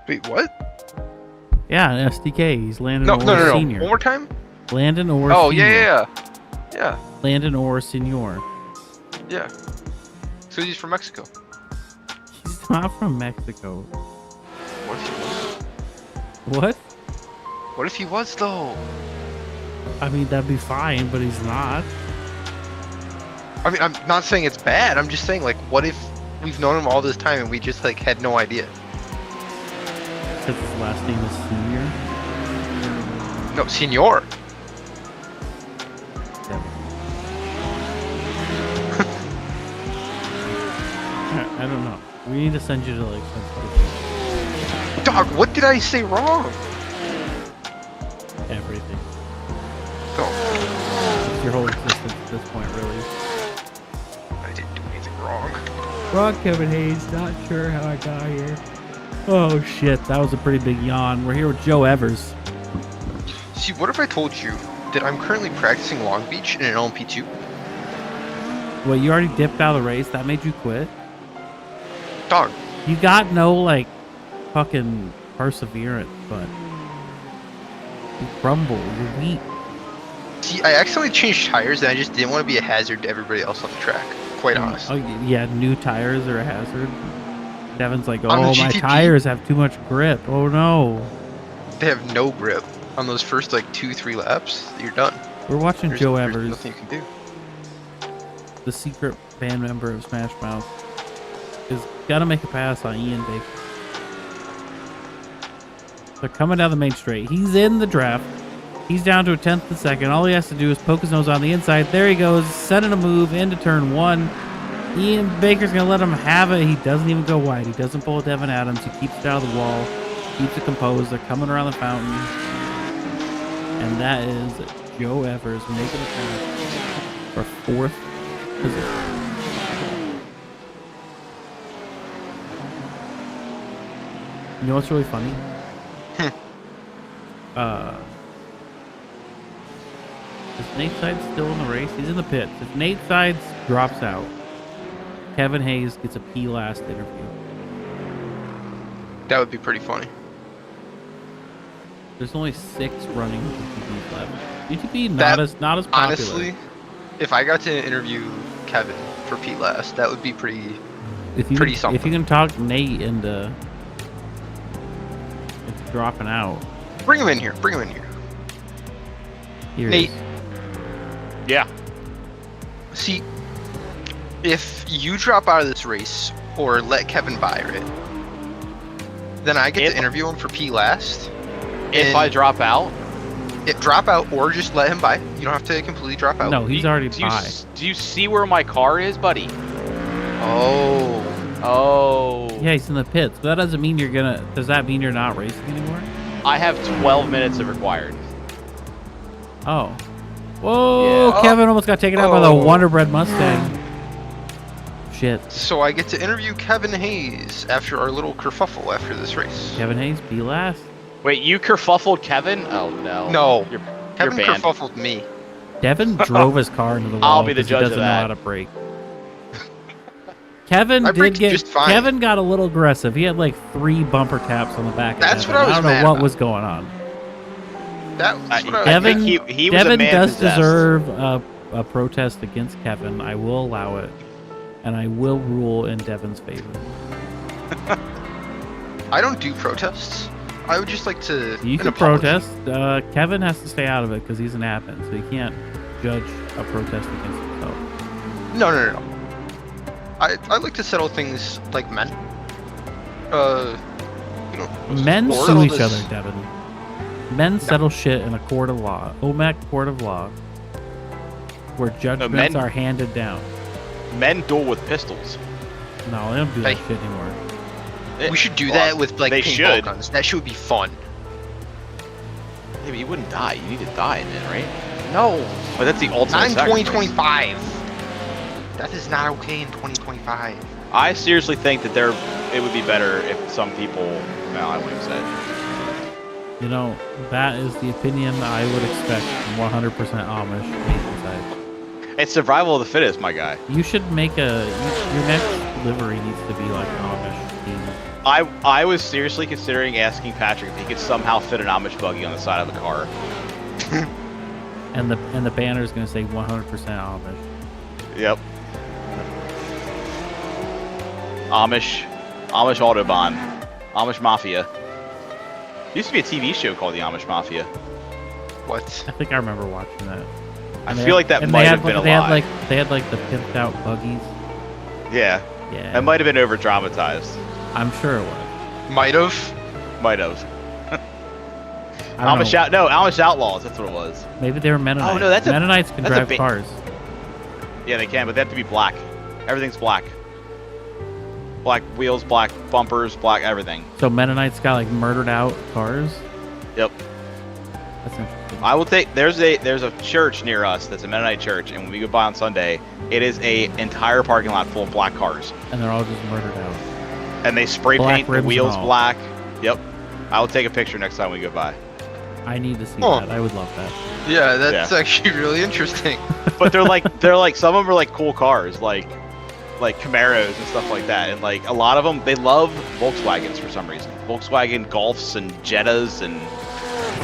Wait, what? Yeah, in SDK, he's Landon No, Orr no, no, no. Sr. One more time? Landon Orr Oh, Sr. yeah. Landon Orr Sr. Yeah. So he's from Mexico. He's not from Mexico. What if he was? What? What if he was, though? I mean, that'd be fine, but he's not. I mean, I'm not saying it's bad. I'm just saying, like, what if we've known him all this time and we just, like, had no idea? Because his last name is Senior. No, Senor. I don't know. We need to send you to, like, Dog, what did I say wrong? everything. Oh, It's your whole existence at this point, really. I didn't do anything wrong. Wrong, Kevin Hayes. Not sure how I got here. Oh, shit. That was a pretty big yawn. We're here with Joe Evers. See, what if I told you that I'm currently practicing Long Beach in an LMP2? Well, you already dipped out of the race. That made you quit. Dog, You got no, like, fucking perseverance, but you crumble. You're weak. see, I accidentally changed tires and I just didn't want to be a hazard to everybody else on the track. Quite honestly. Oh, yeah, new tires are a hazard. Devin's like, On the oh, my GTP? tires have too much grip. Oh, no. They have no grip on those first, like, 2-3 laps. You're done. We're watching Joe There's Evers, nothing you can do. the secret band member of Smash Mouth, is got to make a pass on Ian Baker. They're coming down the main straight. He's in the draft. He's down to a 10th of a second. All he has to do is poke his nose on the inside. There he goes, sending a move into turn 1. Ian Baker's going to let him have it. He doesn't even go wide. He doesn't pull a Devin Adams. He keeps it out of the wall. Keeps it composed. They're coming around the fountain. And that is Joe Evers making a pass for 4th position. You know what's really funny? Is Nate Sides still in the race? He's in the pits. If Nate Sides drops out, Kevin Hayes gets a P last interview. That would be pretty funny. There's only 6 running GTPs left. GTP That- not as popular. Honestly, if I got to interview Kevin for Pete last, that would be pretty if you pretty can, something. if you can talk Nate into dropping out, Bring him in here. Bring him in here. here Nate. it is. Yeah. See, if you drop out of this race or let Kevin buy it, then I get If- to interview him for P last. If And I drop out, drop out or just let him buy. You don't have to completely drop out. No, he's already do you, by. do you see where my car is, buddy? Oh. Oh. Yeah, he's in the pits. But that doesn't mean you're gonna. Does that mean you're not racing anymore? I have 12 minutes of required. Oh. Whoa! Yeah. Kevin almost got taken out by the Oh. Wonder Bread Mustang. Shit. So I get to interview Kevin Hayes after our little kerfuffle after this race. Kevin Hayes, be last. Wait, you kerfuffled Kevin? Oh no. No. You're Kevin banned. kerfuffled me. Devin drove his car into the wall. I'll be the 'cause judge he of doesn't know that. how to brake. Kevin I did braked get. just fine. Kevin got a little aggressive. He had like 3 bumper taps on the back. Of That's Devin. what I was don't know mad what about. was going on. That's what I Devin, think he was a Devin man does possessed. deserve a protest against Kevin. I will allow it, and I will rule in Devin's favor. I don't do protests. I would just like to. You an can apology. protest. Kevin has to stay out of it because he's an admin, so you can't judge a protest against himself. No. I like to settle things like men. You know. Men or sue settle each this- other, Devin. Men settle shit in a court of law. OMEC court of law. Where judgments men- are handed down. Men duel with pistols. No, they don't do that Hey. shit anymore. We should do Well, that with like they paintball should. guns. That should be fun. Yeah, but you wouldn't die. You need to die in it, right? No. But that's the ultimate. Not in sacrifice. 2025. That is not okay in 2025. I seriously think that it would be better if some people. Well, I wouldn't say. You know, that is the opinion I would expect from 100% Amish Nathan side. It's survival of the fittest, my guy. You should make your next livery needs to be like an Amish theme. I was seriously considering asking Patrick if he could somehow fit an Amish buggy on the side of the car. And the banner is going to say 100% Amish. Yep. Amish Autobahn, Amish Mafia. Used to be a TV show called The Amish Mafia. What? I think I remember watching that. I And they feel had- like that and might they have had, been a they had lie. they had like the pimped out buggies. Yeah, Yeah, that might have been over dramatized. I'm sure it was. Might have. Might have. I don't know. Amish Outlaws. That's what it was. Maybe they were Mennonites. Oh, no, that's a- Mennonites can that's a drive ba- cars. Yeah, they can, but they have to be black. Everything's black. Black wheels, black bumpers, black everything. So Mennonites got like murdered out cars. Yep. That's interesting. I will take. There's a church near us that's a Mennonite church, and when we go by on Sunday, it is a entire parking lot full of black cars, And they're all just murdered out. and they spray Black paint the rims and wheels all. black. Yep. I will take a picture next time we go by. I need to see Oh. that. I would love that. Yeah, that's actually really interesting. But they're like some of them are like cool cars, like Camaros and stuff like that, and like a lot of them they love Volkswagens for some reason. Volkswagen Golfs and Jettas and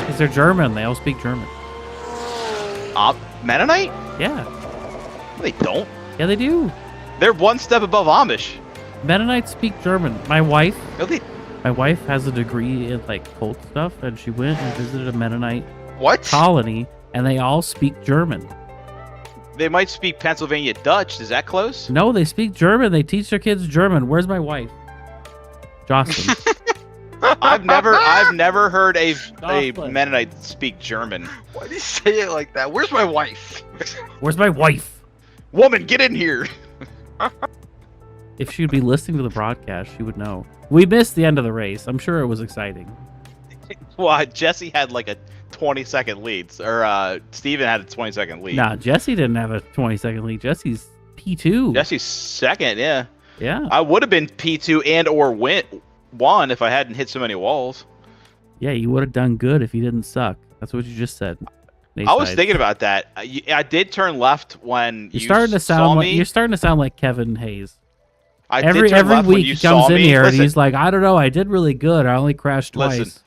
Because they're German. They all speak German. Mennonite. Yeah. They don't. Yeah, they do. They're one step above Amish. Mennonites speak German. My wife Really? has a degree in like cult stuff, and she went and visited a Mennonite What? colony, and they all speak German. They might speak Pennsylvania Dutch. Is that close? No, they speak German. They teach their kids German. Where's my wife? Jocelyn. I've never heard a Jocelyn. Mennonite speak German. Why do you say it like that? Where's my wife? Where's my wife? Woman, get in here. If she'd be listening to the broadcast, she would know. We missed the end of the race. I'm sure it was exciting. Well, Jesse had like a 20-second lead, or Steven had a 20-second lead. Nah, Jesse didn't have a 20-second lead. Jesse's P2. Jesse's second, yeah. Yeah. I would have been P2 and or won if I hadn't hit so many walls. Yeah, you would have done good if you didn't suck. That's what you just said. I was thinking about that. I did turn left when You're you starting to saw sound like me. you're starting to sound like Kevin Hayes. I did Every turn left when week you he comes saw in me. here and Listen, he's like, I don't know, I did really good. I only crashed twice.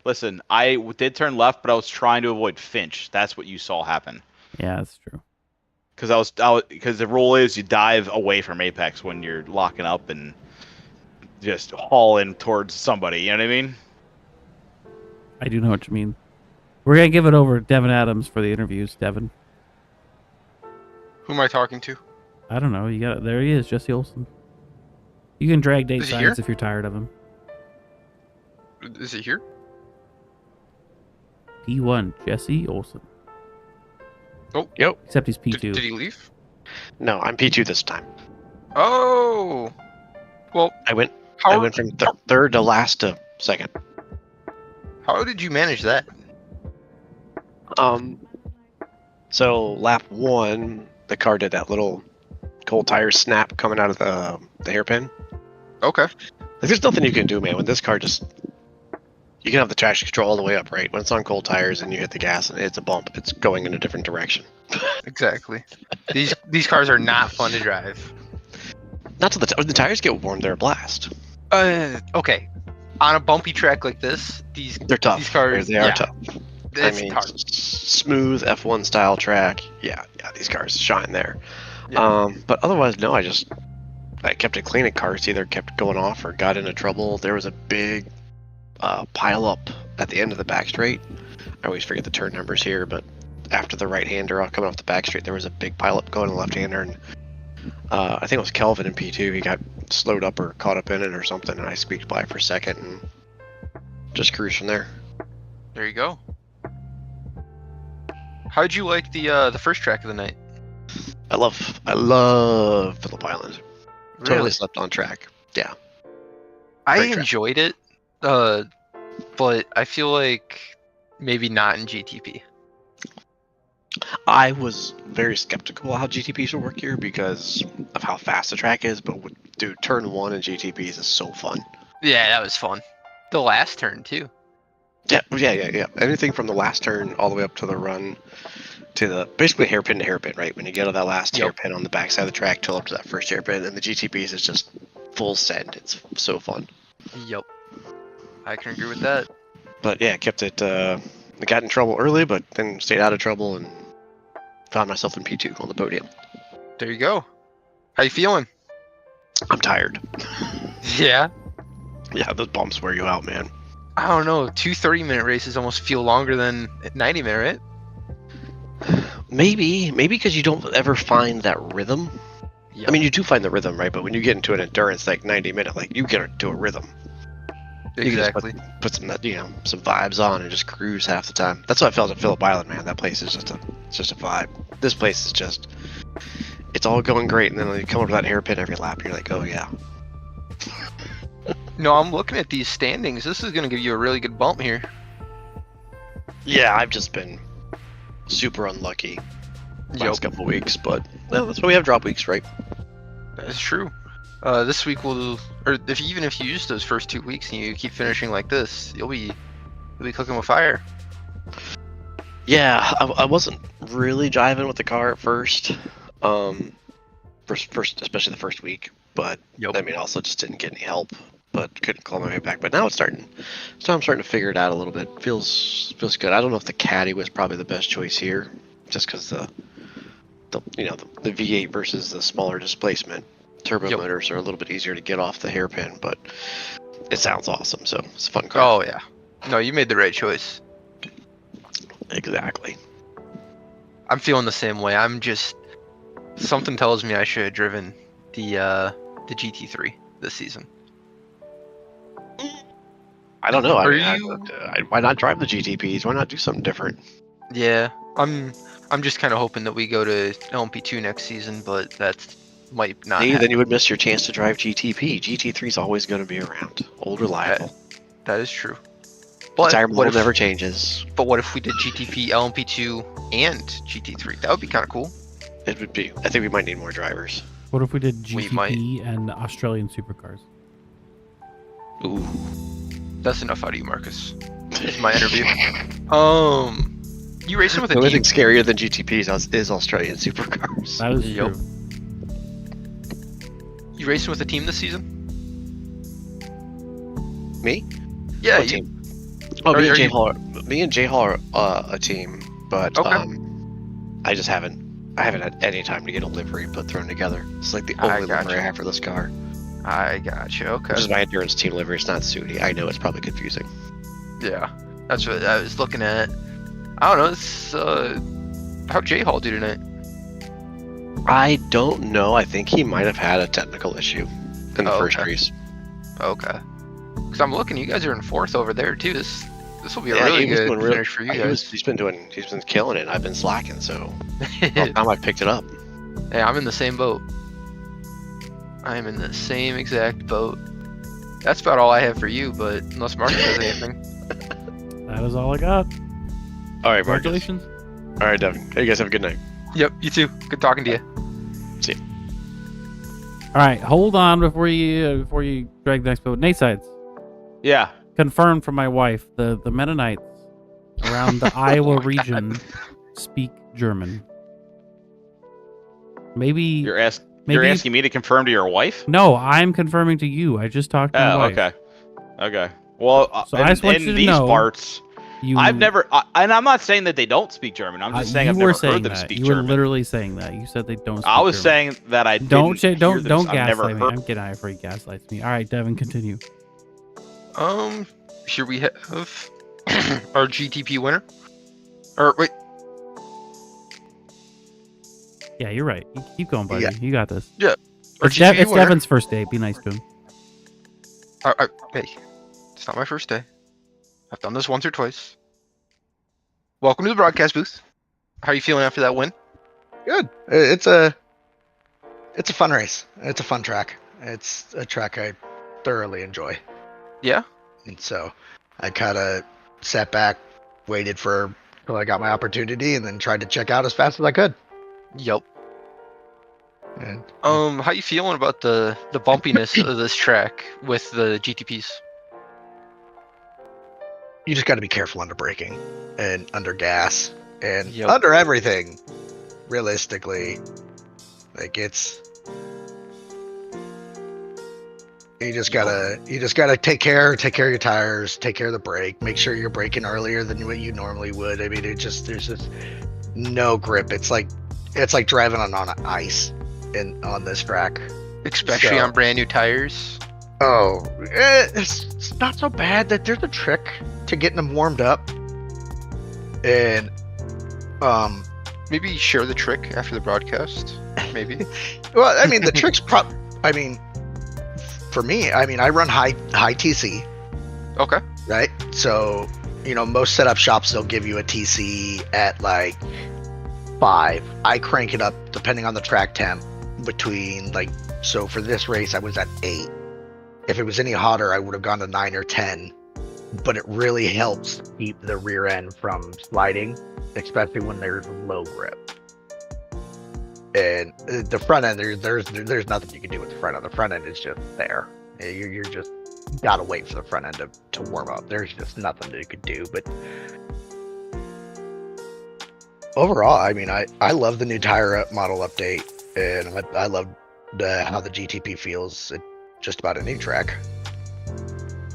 Listen, I did turn left, but I was trying to avoid Finch. That's what you saw happen. Yeah, that's true. Because because the rule is you dive away from Apex when you're locking up and just haul in towards somebody. You know what I mean? I do know what you mean. We're gonna give it over to Devin Adams for the interviews. Devin, Who am I talking to? I don't know. You got there. He is, Jesse Olsen. You can drag date Is he here? science if you're tired of him. Is he here? P1, Jesse Olsen. Oh, Yep. Except he's P2. Did he leave? No, I'm P2 this time. Oh. Well, I went how from third to last to second. how did you manage that? So lap one, the car did that little cold tire snap coming out of the hairpin. Okay. Like, there's nothing you can do, man. When this car just, you can have the traction control all the way up, right? When it's on cold tires and you hit the gas and it's a bump, it's going in a different direction. Exactly. These cars are not fun to drive. Not till the tires get warm, they're a blast. Okay. On a bumpy track like this, They're tough. These cars, They are yeah. tough. It's I mean, hard. smooth F1 style track. Yeah, these cars shine there. Yeah. But otherwise, no. I kept it clean, and cars either kept going off or got into trouble. There was a big pile up at the end of the back straight. I always forget the turn numbers here, but after the right-hander coming off the back straight, there was a big pile up going to the left-hander, and I think it was Kelvin in P2. He got slowed up or caught up in it or something, and I squeaked by for a second and just cruised from there. There you go. How'd you like the first track of the night? I love Phillip Island. Totally Really? slept on track. Yeah. I Great track. enjoyed it, but I feel like maybe not in GTP. I was very skeptical how GTPs would work here because of how fast the track is, but dude, turn 1 in GTPs is so fun. Yeah, that was fun. The last turn too. Yeah. Anything from the last turn all the way up to the run to the basically hairpin to hairpin, right? When you get to that last Yep. hairpin on the backside of the track till up to that first hairpin, and the GTPs is just full send. It's so fun. Yep. I can agree with that. But yeah, kept it. I got in trouble early, but then stayed out of trouble and found myself in P2 on the podium. There you go. How you feeling? I'm tired. Yeah. Yeah, those bumps wear you out, man. I don't know. 2 30-minute races almost feel longer than 90-minute, right? Maybe because you don't ever find that rhythm. Yep. I mean, you do find the rhythm, right? But when you get into an endurance like 90-minute, like you get into a rhythm. You can just exactly. put some, some vibes on and just cruise half the time. That's what I felt at Phillip Island, man. That place is just a vibe. This place is just, it's all going great, and then you come over to that hairpin every lap, and you're like, oh yeah. No, I'm looking at these standings. This is going to give you a really good bump here. Yeah, I've just been super unlucky last Yep. couple weeks, but well, that's why we have drop weeks, right? That's true. This week will, or even if you use those first 2 weeks and you keep finishing like this, you'll be cooking with fire. Yeah, I wasn't really jiving with the car at first. First, especially the first week, but Yep. I mean, also just didn't get any help, but couldn't claw my way back. But now I'm starting to figure it out a little bit. Feels good. I don't know if the Caddy was probably the best choice here, just because the V8 versus the smaller displacement. Turbo Yep. motors are a little bit easier to get off the hairpin, but it sounds awesome, so it's a fun car. Oh yeah. No, you made the right choice. Exactly. I'm feeling the same way. I'm just, something tells me I should have driven the GT3 this season. I don't know. Are Why not drive the GTPs? Why not do something different? Yeah, I'm just kind of hoping that we go to LMP2 next season, but that might not. Hey, happen. then you would miss your chance to drive GTP. GT3 is always going to be around. Old, reliable. That is true. The But tire what model if, never changes. but what if we did GTP, LMP2, and GT3? That would be kind of cool. It would be. I think we might need more drivers. What if we did We might. GTP and Australian supercars? Ooh. That's enough out of you, Marcus. This is my interview. You racing with a The only team? thing scarier than GTPs is Australian supercars. That is Yep. true. You racing with a team this season? Me? Yeah, What you. team? Oh, Are me and Jay you- Hall. Me and Jay Hall are a team, but Okay. I just haven't. I haven't had any time to get a livery put thrown together. It's like the I only gotcha. livery I have for this car. I gotcha. Okay. This is my endurance team livery. It's not Sudi. I know it's probably confusing. Yeah, that's what I was looking at. I don't know. It's how J Hall do tonight? I don't know. I think he might have had a technical issue in the Oh, first okay. race. Okay. Because I'm looking, you guys are in 4th over there too. This will be a Yeah, really he was good doing real- finish for you guys. He's been killing it. I've been slacking, so about time I picked it up. Hey, I'm in the same boat. I am in the same exact boat. That's about all I have for you, but unless Marcus has anything. That is all I got. All right, Marcus. Congratulations. All right, Devin. Hey, you guys have a good night. Yep, you too. Good talking to you. All right, hold on before you drag the next boat. Nate sides Yeah. confirmed from my wife. The Mennonites around the Iowa region speak German. Maybe You're maybe asking me to confirm to your wife? no. I'm confirming to you. I just talked to my Oh, wife. okay. Okay. Well, So I just want in you to these know- parts, I've never, and I'm not saying that they don't speak German. I'm just saying you I've were never saying heard them that. speak You German. were literally saying that. You said they don't. Speak I was German. saying that I don't didn't don't hear don't this. I've never gaslight me. heard. I'm getting out before you gaslights me. All right, Devin, continue. Here we have our GTP winner. Or wait, Yeah, you're right. You keep going, buddy. Yeah. You got this. our It's, GTP it's winner. Devin's first day. Be nice to him. Hey, it's not my first day. I've done this once or twice. Welcome to the broadcast booth. How are you feeling after that win? Good. It's a fun race. It's a fun track. It's a track I thoroughly enjoy. Yeah. And so I kind of sat back, waited till I got my opportunity, and then tried to check out as fast as I could. Yep. And How you feeling about the bumpiness of this track with the GTPs? you just got to be careful under braking and under gas and Yep. under everything. Realistically, like you just gotta take care of your tires, take care of the brake, make sure you're braking earlier than what you normally would. I mean, there's just no grip. It's like driving on ice on this track. Especially So- on brand new tires. Oh, it's not so bad. That there's a trick to getting them warmed up, and Maybe share the trick after the broadcast. Maybe. well, I mean the trick's I mean, for me, I mean I run high TC, Okay. right? So most setup shops they'll give you a TC at like 5. I crank it up depending on the track temp between so for this race I was at 8. If it was any hotter, I would have gone to 9 or 10. But it really helps keep the rear end from sliding, especially when there's low grip. And the front end, there's nothing you can do with the front end. The front end is just there. You're just gotta wait for the front end to warm up. There's just nothing that you could do. But overall, I mean, I love the new tire model update, and I love how the GTP feels at just about any track.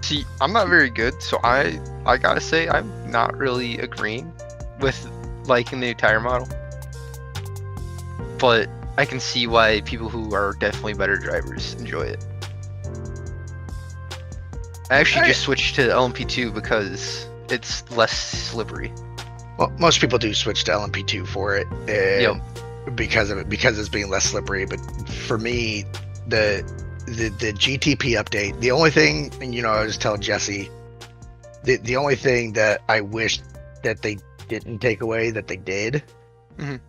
See, I'm not very good, so I gotta say I'm not really agreeing with liking the new tire model. But I can see why people who are definitely better drivers enjoy it. I actually just switched to LMP2 because it's less slippery. Well, most people do switch to LMP2 for it, and because it's being less slippery. But for me, the GTP update, the only thing, and I was telling Jesse, the only thing that I wish that they didn't take away that they did Mhm.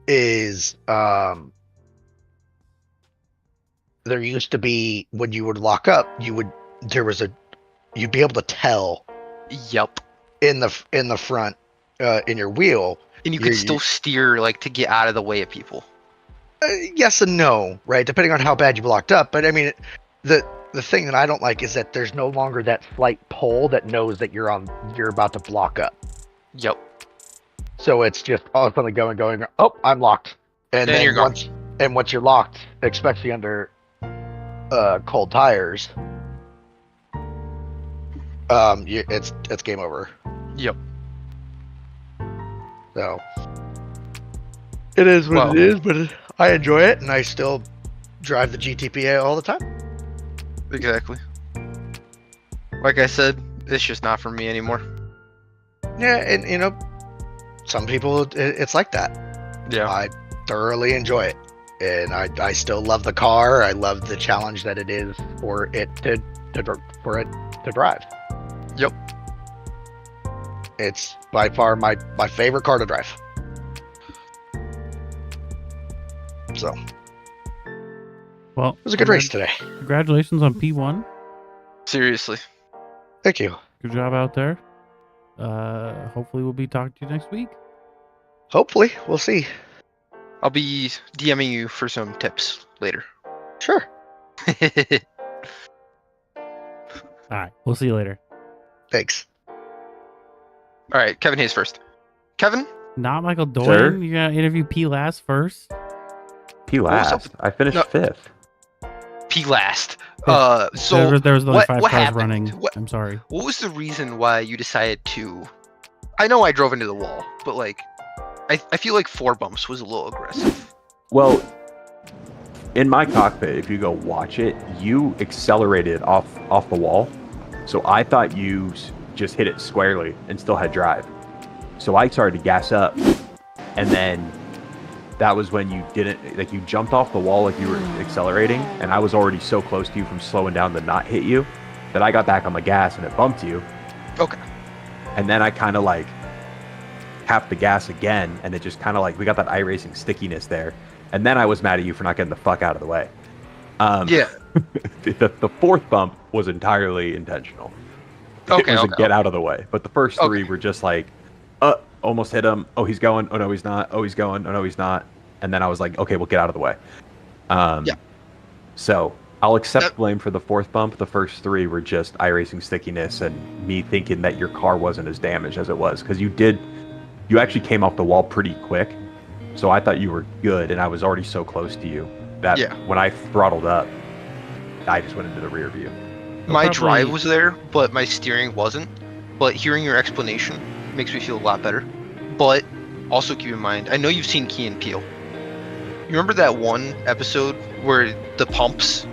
is there used to be when you would lock up, you'd be able to tell Yep. in the front in your wheel. And you could still steer to get out of the way of people. Yes and no, right? Depending on how bad you blocked up. But I mean, the thing that I don't like is that there's no longer that slight pull that knows that you're about to block up. Yep. So it's just all of a sudden going. Oh, I'm locked. And Then then you're gone. once you're locked, especially under cold tires, it's game over. Yep. So it is what it is, but I enjoy it, and I still drive the GTPA all the time. Exactly. Like I said, it's just not for me anymore. Yeah, and some people it's like that. Yeah. I thoroughly enjoy it, and I still love the car. I love the challenge that it is for it to drive. Yep. It's by far my favorite car to drive. So Well, it was a good race today. Congratulations on P1. Seriously. Thank you. Good job out there. Hopefully we'll be talking to you next week. Hopefully, we'll see. I'll be DMing you for some tips later. Sure. All right, we'll see you later. Thanks. All right, Kevin Hayes first. Kevin? Not Michael Doyle. Sir? You gotta interview P last first. P was up last. I finished No. 5th. P last. Yeah. So there was only what 5 cars happened? running. What I'm sorry. was the reason why you decided to? I know I drove into the wall, but like, I feel like 4 bumps was a little aggressive. Well, in my cockpit, if you go watch it, you accelerated off the wall. So I thought you just hit it squarely and still had drive. So I started to gas up, and then that was when you didn't, like, you jumped off the wall like you were accelerating, and I was already so close to you from slowing down to not hit you that I got back on the gas and it bumped you. Okay. And then I kind of like tapped the gas again, and it just kind of like, we got that iRacing stickiness there. And then I was mad at you for not getting the fuck out of the way. Yeah. The 4th bump was entirely intentional. Okay. It was Okay. a get out of the way. But the first 3 were just like, almost hit him. Oh, he's going. Oh, no, he's not. Oh, he's going. Oh, no, he's not. And then I was like, okay, we'll get out of the way. Yeah. So I'll accept blame for the 4th bump. The first 3 were just iRacing stickiness and me thinking that your car wasn't as damaged as it was. Because you actually came off the wall pretty quick. So I thought you were good, and I was already so close to you that when I throttled up, I just went into the rear view. My drive was there, but my steering wasn't. But hearing your explanation makes me feel a lot better. But also keep in mind, I know you've seen Key and Peele. You remember that one episode where the pumps?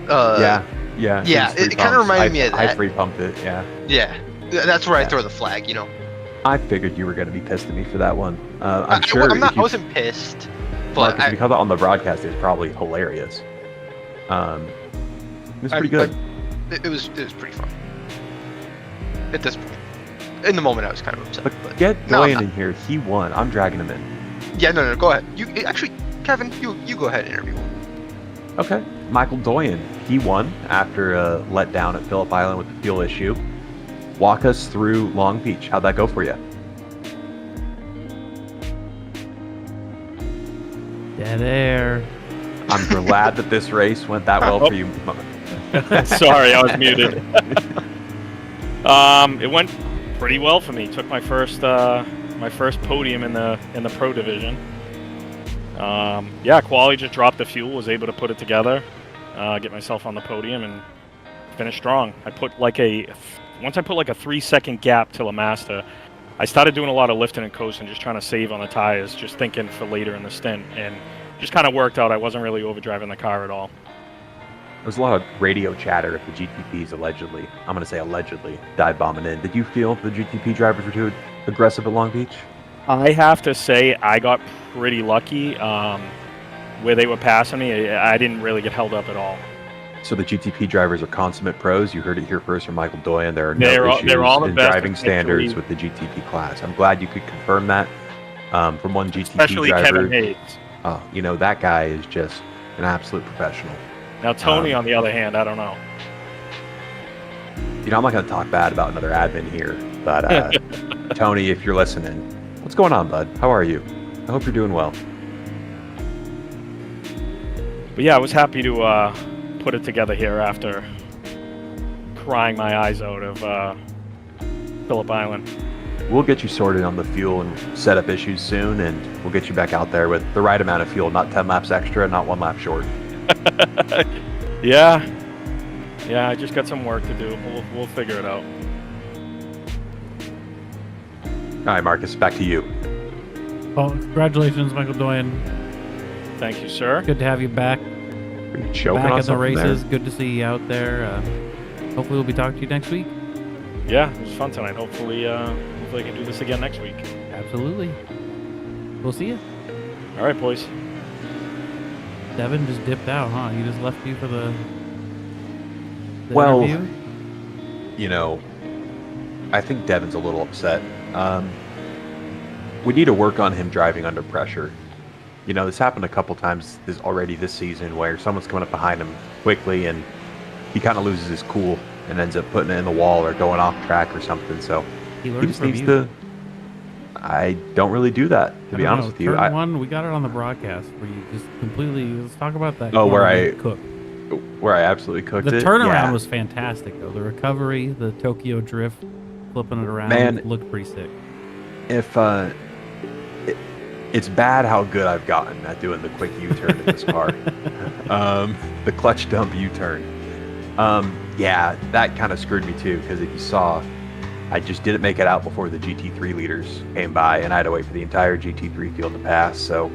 Yeah. It kind of reminded me of that. I free pumped it. Yeah. Yeah, that's where I throw the flag. You know. I figured you were going to be pissed at me for that one. I'm sure. I wasn't pissed, but Marcus, because on the broadcast, it was probably hilarious. It was pretty good. It was pretty fun. At this point, in the moment, I was kind of upset. But get Doyen in here. He won. I'm dragging him in. Yeah, no, go ahead. You actually, Kevin, you go ahead and interview him. Okay. Michael Doyen. He won after a letdown at Phillip Island with the fuel issue. Walk us through Long Beach. How'd that go for you? Dead air. I'm glad that this race went that well for you. Sorry, I was muted. It went pretty well for me. Took my first podium in the pro division. Quali just dropped the fuel, was able to put it together, get myself on the podium, and finish strong. Once I put like a 3-second gap till a master, I started doing a lot of lifting and coasting, just trying to save on the tires, just thinking for later in the stint, and just kind of worked out. I wasn't really overdriving the car at all. There's a lot of radio chatter if the GTPs allegedly, I'm going to say allegedly, dive bombing in. Did you feel the GTP drivers were too aggressive at Long Beach? I have to say I got pretty lucky. Where they were passing me, I didn't really get held up at all. So the GTP drivers are consummate pros. You heard it here first from Michael Doyen. There are no issues they're all the in best driving standards with the GTP class. I'm glad you could confirm that from one GTP Especially driver. Kevin Hayes. That guy is just an absolute professional. Now Tony, on the other hand, I don't know. I'm not going to talk bad about another admin here, but Tony, if you're listening, what's going on, bud? How are you? I hope you're doing well. But yeah, I was happy to put it together here after crying my eyes out of Phillip Island. We'll get you sorted on the fuel and set up issues soon, and we'll get you back out there with the right amount of fuel, not 10 laps extra, not 1 lap short. Yeah, I just got some work to do. We'll figure it out. All right, Marcus, back to you. Oh, congratulations, Michael Doyen. Thank you, sir. Good to have you back. Are you choking Back on at the something races. there? Good to see you out there. Hopefully we'll be talking to you next week. Yeah, it was fun tonight. Hopefully I can do this again next week. Absolutely. We'll see you. All right, boys. Devin just dipped out, huh? He just left you for the Well, interview? I think Devin's a little upset. We need to work on him driving under pressure. This happened a couple times already this season where someone's coming up behind him quickly and he kind of loses his cool and ends up putting it in the wall or going off track or something. So He he learned just from needs you. to. I don't really do that, to be I don't honest know. with you. Turn one, we got it on the broadcast where you just completely. Let's talk about that. Oh, where corner I you cooked. Where I absolutely cooked The it. turnaround yeah. was fantastic, though. The recovery, the Tokyo drift, flipping it around, Man. looked pretty sick. If it's bad how good I've gotten at doing the quick U-turn in this car. The clutch dump U-turn. Yeah, that kind of screwed me too, because if you saw, I just didn't make it out before the GT3 leaders came by, and I had to wait for the entire GT3 field to pass, so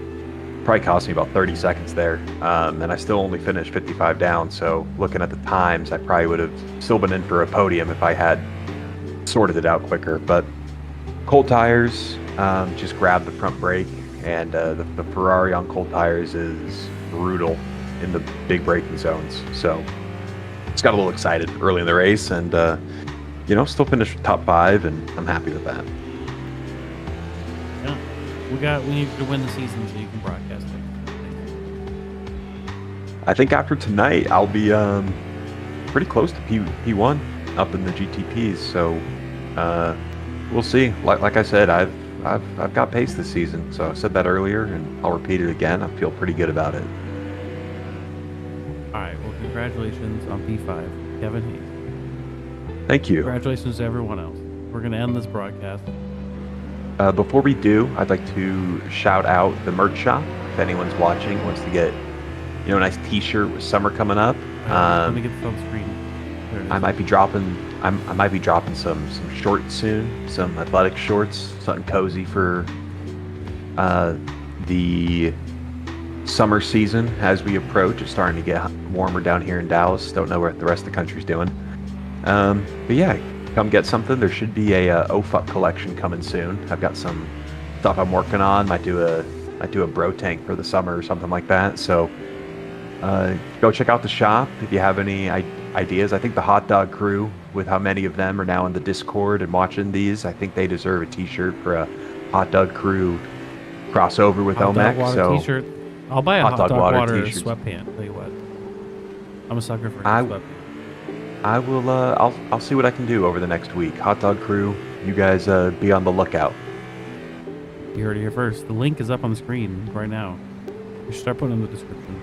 probably cost me about 30 seconds there. And I still only finished 55 down, so looking at the times, I probably would have still been in for a podium if I had sorted it out quicker. But cold tires, just grabbed the front brake, and the Ferrari on cold tires is brutal in the big braking zones. So just got a little excited early in the race, and still finished top 5, and I'm happy with that. Yeah, we need to win the season so you can broadcast it. I think after tonight, I'll be pretty close to P1 up in the GTPs. So we'll see. Like I said, I've got pace this season. So I said that earlier, and I'll repeat it again. I feel pretty good about it. All right. Well, congratulations on P5, Kevin Hayes. Thank you. Congratulations to everyone else. We're going to end this broadcast. Before we do, I'd like to shout out the merch shop. If anyone's watching, wants to get a nice T-shirt with summer coming up. Let me get the phone screen. There it is. I might be dropping some shorts soon, some athletic shorts, something cozy for the summer season as we approach. It's starting to get warmer down here in Dallas. Don't know what the rest of the country's doing. But yeah, come get something. There should be a OFUC collection coming soon. I've got some stuff I'm working on. Might do a bro tank for the summer or something like that. So go check out the shop if you have any ideas. I think the Hot Dog Crew, with how many of them are now in the Discord and watching these, I think they deserve a T-shirt for a Hot Dog Crew crossover with Hot OMEC. Dog Water So T-shirt. I'll buy a Hot Dog Water T-shirts. sweatpant. Tell you what, I'm a sucker for sweatpants. I will. I'll see what I can do over the next week. Hot Dog Crew, you guys be on the lookout. You heard it here first. The link is up on the screen right now. We should start putting it in the description.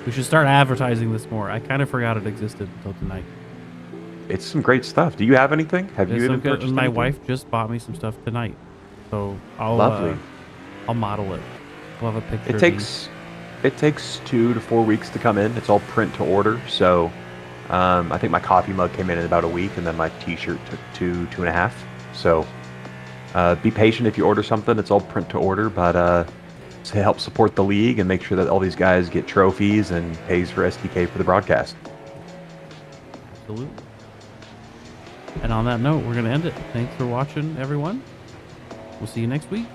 We should start advertising this more. I kind of forgot it existed until tonight. It's some great stuff. Do you have anything? Have you even purchased My anything? wife just bought me some stuff tonight, so I'll Lovely. I'll model it. We'll have a picture. It takes 2 to 4 weeks to come in. It's all print to order. So I think my coffee mug came in about a week, and then my T-shirt took 2.5. So be patient if you order something. It's all print to order, but to help support the league and make sure that all these guys get trophies and pays for SDK for the broadcast. Absolutely. And on that note, we're going to end it. Thanks for watching, everyone. We'll see you next week.